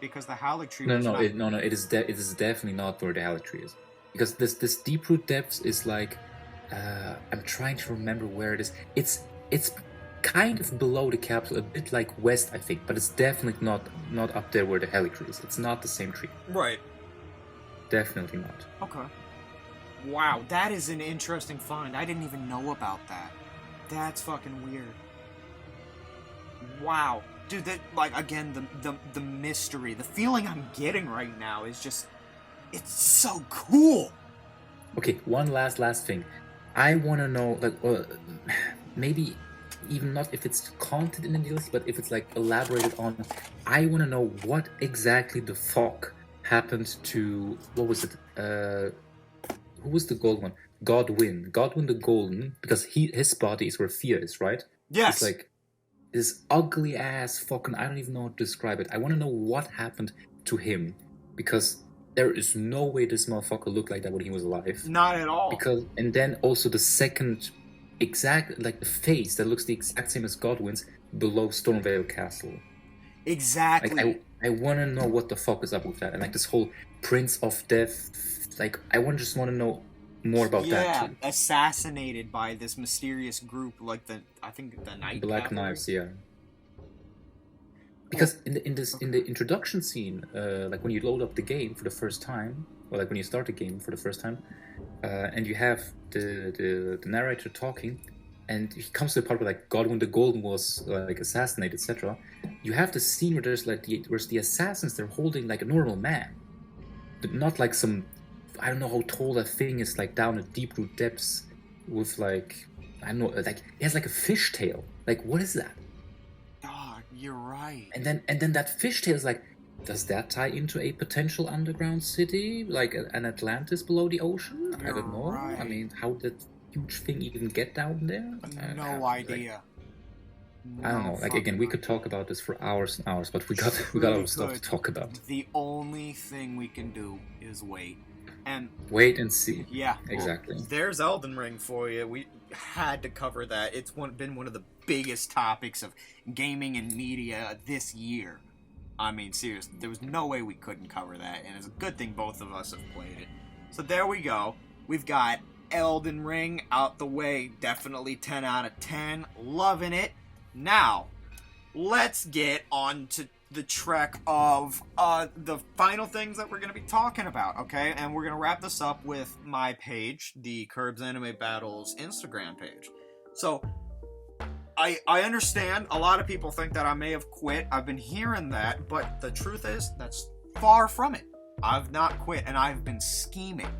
because the Halig tree. It is definitely not where the Halig tree is, because this Deep Root depths is like. I'm trying to remember where it is. It's kind of below the capital, a bit like west, I think, but it's definitely not up there where the Halig tree is. It's not the same tree. Right. Definitely not. Okay. Wow, that is an interesting find. I didn't even know about that. That's fucking weird. Wow. Dude, that, like, again, the mystery, the feeling I'm getting right now is just, it's so cool. Okay, one last thing. I want to know, like, maybe even not if it's content in the DLC, but if it's like elaborated on. I want to know what exactly the fuck happened to, what was it? Who was the gold one? Godwin. Godwin the Golden, because his body is where Fear is, right? Yes. It's like this ugly ass fucking, I don't even know how to describe it. I want to know what happened to him, because there is no way this motherfucker looked like that when he was alive. Not at all. Because, and then also the second exact, like the face that looks the exact same as Godwin's below Stormvale Castle. Exactly. Like, I want to know what the fuck is up with that, and like this whole Prince of Death. Like, I just want to know more about that too. Assassinated by this mysterious group, like I think the Night Black Cavalry. Knives, yeah. Because in the introduction scene, like when you load up the game for the first time, or like when you start the game for the first time, and you have the narrator talking, and he comes to the part where like Godwin the Golden was like assassinated, etc. You have the scene where there's like where's the assassins, they're holding like a normal man, but not like some, I don't know how tall that thing is, like down at deep root depths, with like, I don't know, like it has like a fish tail. Like, what is that? Oh, you're right. And then that fishtail is like, does that tie into a potential underground city, like an Atlantis below the ocean? You're I don't know. right. I mean, how did huge thing even get down there? No idea. I don't know. Like, again, we could talk about this for hours and hours, but we got other stuff to talk about. The only thing we can do is wait. And wait and see. Yeah, exactly. Well, there's Elden Ring for you. We had to cover that. It's been one of the biggest topics of gaming and media this year. I mean, seriously, there was no way we couldn't cover that, and it's a good thing both of us have played it. So there we go. We've got Elden Ring out the way. Definitely 10 out of 10. Loving it. Now, let's get on to the trek of the final things that we're going to be talking about, okay? And we're going to wrap this up with my page, the Kerb's Anime Battles Instagram page. So, I understand a lot of people think that I may have quit. I've been hearing that, but the truth is, that's far from it. I've not quit, and I've been scheming,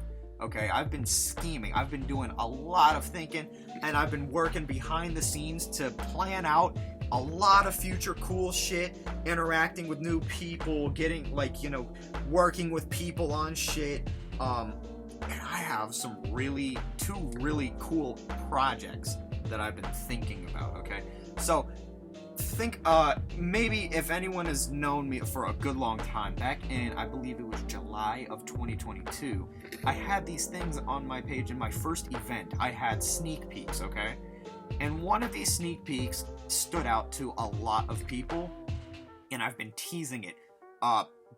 okay? I've been scheming. I've been doing a lot of thinking, and I've been working behind the scenes to plan out a lot of future cool shit, interacting with new people, getting, like, you know, working with people on shit. And I have some two really cool projects that I've been thinking about, okay? So, maybe if anyone has known me for a good long time, back in, I believe it was July of 2022, I had these things on my page in my first event. I had sneak peeks, okay? And one of these sneak peeks stood out to a lot of people, and I've been teasing it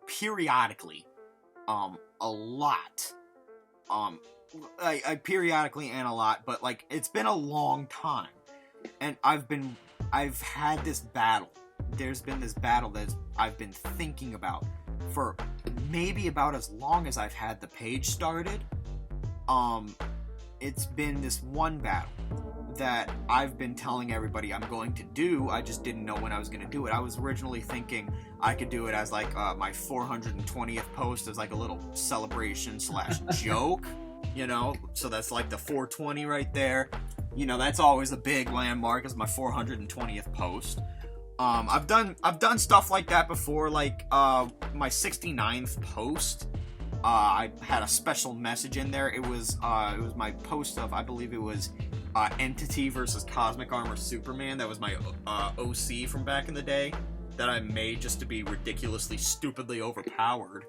periodically, a lot. I periodically and a lot, but like it's been a long time, and I've had this battle. There's been this battle that I've been thinking about for maybe about as long as I've had the page started. It's been this one battle that I've been telling everybody I'm going to do. I just didn't know when I was going to do it. I was originally thinking I could do it as like my 420th post as like a little celebration / joke, you know? So that's like the 420 right there. You know, that's always a big landmark as my 420th post. I've done stuff like that before, like my 69th post. I had a special message in there. It was my post of, I believe it was Entity versus Cosmic Armor Superman. That was my OC from back in the day that I made just to be ridiculously, stupidly overpowered.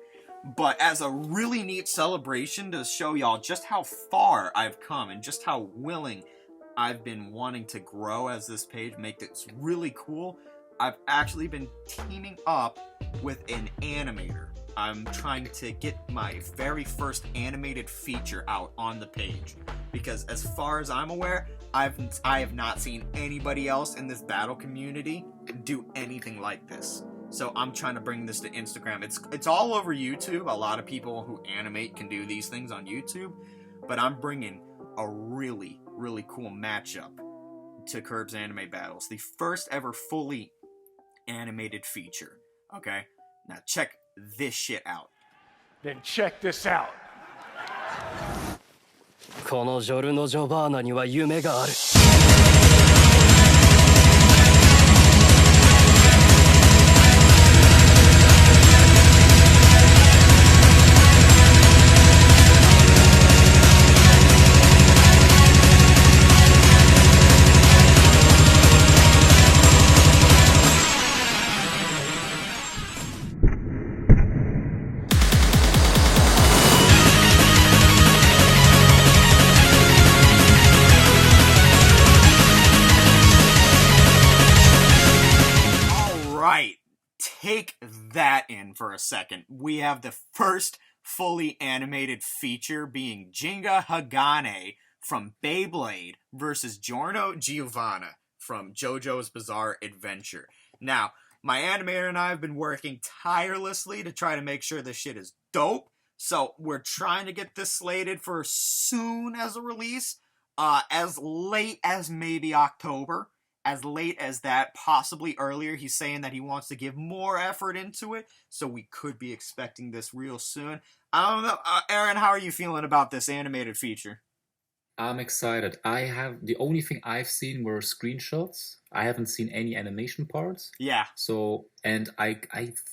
But as a really neat celebration to show y'all just how far I've come and just how willing I've been wanting to grow as this page, make this really cool, I've actually been teaming up with an animator. I'm trying to get my very first animated feature out on the page, because as far as I'm aware, I have not seen anybody else in this battle community do anything like this. So I'm trying to bring this to Instagram. It's all over YouTube. A lot of people who animate can do these things on YouTube, but I'm bringing a really, really cool matchup to Kerb's Anime Battles. The first ever fully animated feature. Okay? Now check this shit out. Then check this out. このジョルノ・ジョバーナには夢がある。Take that in for a second. We have the first fully animated feature being Jinga Hagane from Beyblade versus Giorno Giovanna from JoJo's Bizarre Adventure. Now, my animator and I have been working tirelessly to try to make sure this shit is dope. So we're trying to get this slated for soon as a release, as late as maybe October. As late as that, possibly earlier. He's saying that he wants to give more effort into it, so we could be expecting this real soon. I don't know. Aaron, how are you feeling about this animated feature? I'm excited. The only thing I've seen were screenshots. I haven't seen any animation parts. Yeah. So, and I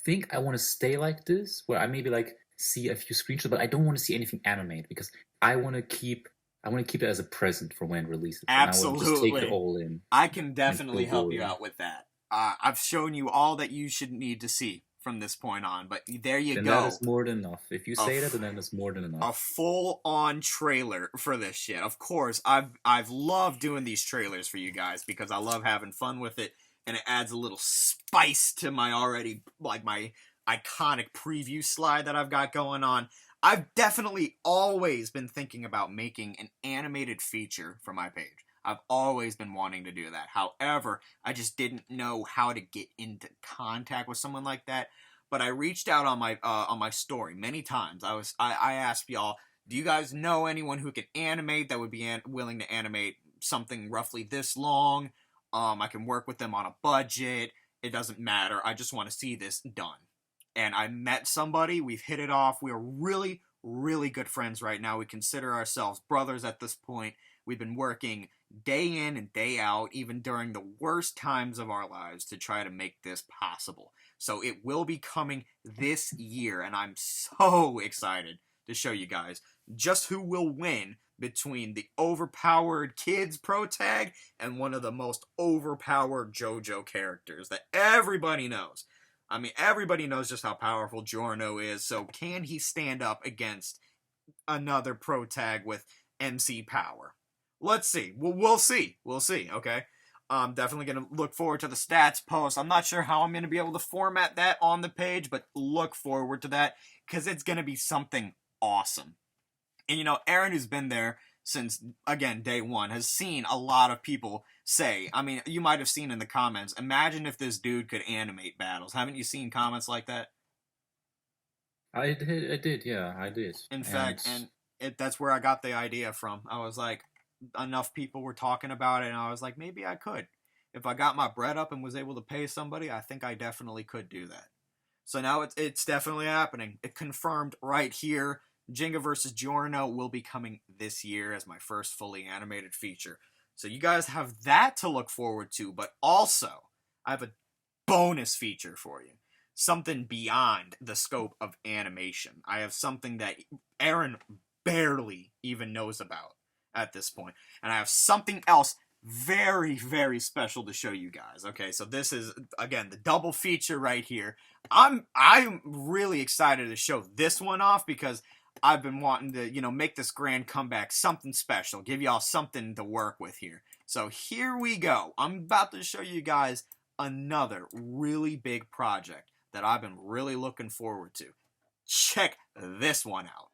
think I want to stay like this, where I maybe like see a few screenshots, but I don't want to see anything animated because I want to keep it as a present for when it releases. Absolutely. And I want to just take it all in. I can definitely help you out with that. I've shown you all that you should need to see from this point on, but there you go. That is more than enough. If you say that, then it's more than enough. A full-on trailer for this shit. Of course, I've loved doing these trailers for you guys because I love having fun with it, and it adds a little spice to my already, like, my iconic preview slide that I've got going on. I've definitely always been thinking about making an animated feature for my page. I've always been wanting to do that. However, I just didn't know how to get into contact with someone like that. But I reached out on my story many times. I asked y'all, do you guys know anyone who can animate that would be willing to animate something roughly this long? I can work with them on a budget. It doesn't matter. I just want to see this done. And I met somebody, we've hit it off, we're really, really good friends right now. We consider ourselves brothers at this point. We've been working day in and day out, even during the worst times of our lives, to try to make this possible. So it will be coming this year, and I'm so excited to show you guys just who will win between the overpowered kids pro tag and one of the most overpowered JoJo characters that everybody knows. I mean, everybody knows just how powerful Giorno is, so can he stand up against another pro tag with MC power? Let's see. We'll see. We'll see, okay? I'm definitely going to look forward to the stats post. I'm not sure how I'm going to be able to format that on the page, but look forward to that, because it's going to be something awesome. And, you know, Aaron, who's been there since, again, day one, has seen a lot of people say, I mean, you might have seen in the comments, imagine if this dude could animate battles. Haven't you seen comments like that? I did, yeah, I did. In fact, that's where I got the idea from. I was like, enough people were talking about it, and I was like, maybe I could. If I got my bread up and was able to pay somebody, I think I definitely could do that. So now it's definitely happening. It confirmed right here. Jinga vs. Giorno will be coming this year as my first fully animated feature. So you guys have that to look forward to, but also I have a bonus feature for you. Something beyond the scope of animation. I have something that Aaron barely even knows about at this point. And I have something else very, very special to show you guys. Okay, so this is, again, the double feature right here. I'm really excited to show this one off because I've been wanting to, you know, make this grand comeback something special, give y'all something to work with here. So here we go. I'm about to show you guys another really big project that I've been really looking forward to. Check this one out.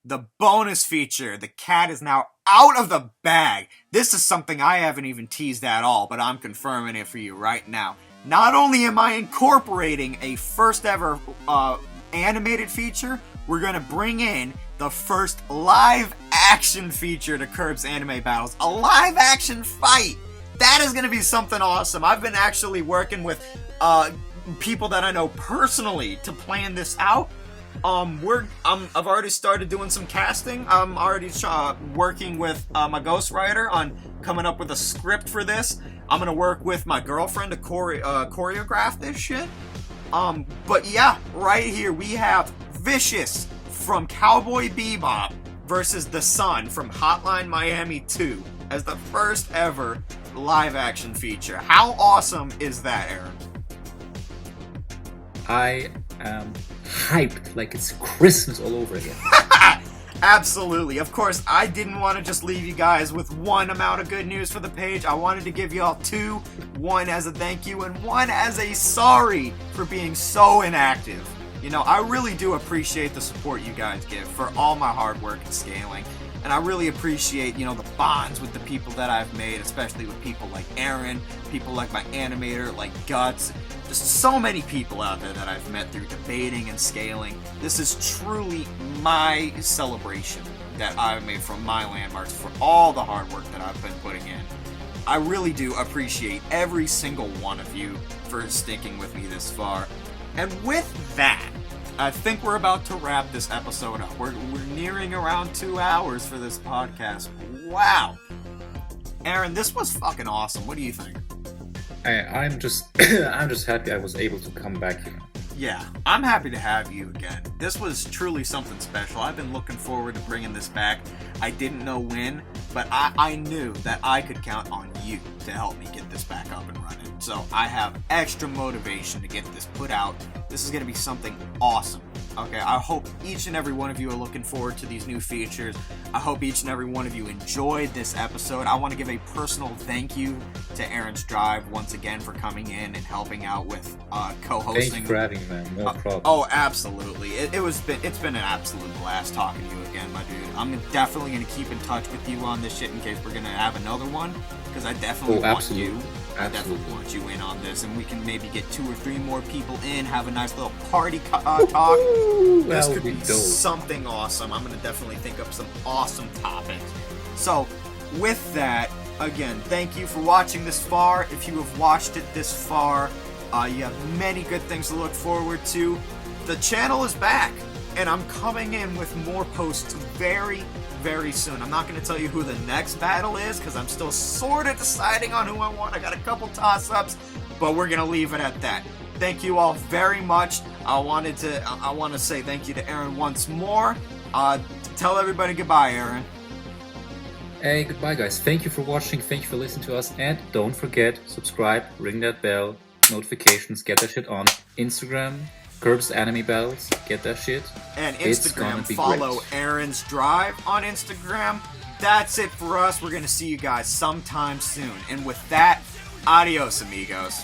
the bonus feature. The cat is now out of the bag. This is something I haven't even teased at all, but I'm confirming it for you right now. Not only am I incorporating a first ever animated feature, we're going to bring in the first live action feature to Kerb's Anime Battles. A live action fight! That is going to be something awesome. I've been actually working with people that I know personally to plan this out. I've already started doing some casting. I'm already working with my ghostwriter on coming up with a script for this. I'm gonna work with my girlfriend to choreograph this shit. But yeah, right here we have Vicious from Cowboy Bebop versus The Sun from Hotline Miami 2 as the first ever live action feature. How awesome is that, Aaron? I am hyped like it's Christmas all over again. Absolutely. Of course, I didn't want to just leave you guys with one amount of good news for the page. I wanted to give y'all two. One as a thank you and one as a sorry for being so inactive. You know, I really do appreciate the support you guys give for all my hard work and scaling. And I really appreciate, you know, the bonds with the people that I've made, especially with people like Aaron, people like my animator, like Guts. Just so many people out there that I've met through debating and scaling. This is truly my celebration that I've made from my landmarks for all the hard work that I've been putting in. I really do appreciate every single one of you for sticking with me this far. And with that, I think we're about to wrap this episode up. We're nearing around 2 hours for this podcast. Wow. Aaron, this was fucking awesome. What do you think? I'm just happy I was able to come back here. Yeah, I'm happy to have you again. This was truly something special. I've been looking forward to bringing this back. I didn't know when, but I knew that I could count on you to help me get this back up and running. So I have extra motivation to get this put out. This is going to be something awesome. Okay, I hope each and every one of you are looking forward to these new features. I hope each and every one of you enjoyed this episode. I want to give a personal thank you to Aaron's Drive once again for coming in and helping out with co-hosting. Thanks for having me, man. No problem. Oh, absolutely. It's been an absolute blast talking to you again, my dude. I'm definitely going to keep in touch with you on this shit in case we're going to have another one, because I definitely want you. I definitely want you in on this, and we can maybe get 2 or 3 more people in, have a nice little party talk. This could be something awesome. I'm going to definitely think up some awesome topics. So, with that, again, thank you for watching this far. If you have watched it this far, you have many good things to look forward to. The channel is back, and I'm coming in with more posts very, very soon. I'm not going to tell you who the next battle is because I'm still sort of deciding on who I want. I got a couple toss-ups, but we're going to leave it at that. Thank you all very much. I want to say thank you to Aaron once more. Tell everybody goodbye, Aaron. Hey, goodbye, guys. Thank you for watching. Thank you for listening to us. And don't forget, subscribe, ring that bell, notifications, get that shit on. Instagram, Kerb's Anime Battles, get that shit. And Instagram, follow great. Aaron's Drive on Instagram. That's it for us. We're going to see you guys sometime soon. And with that, adios, amigos.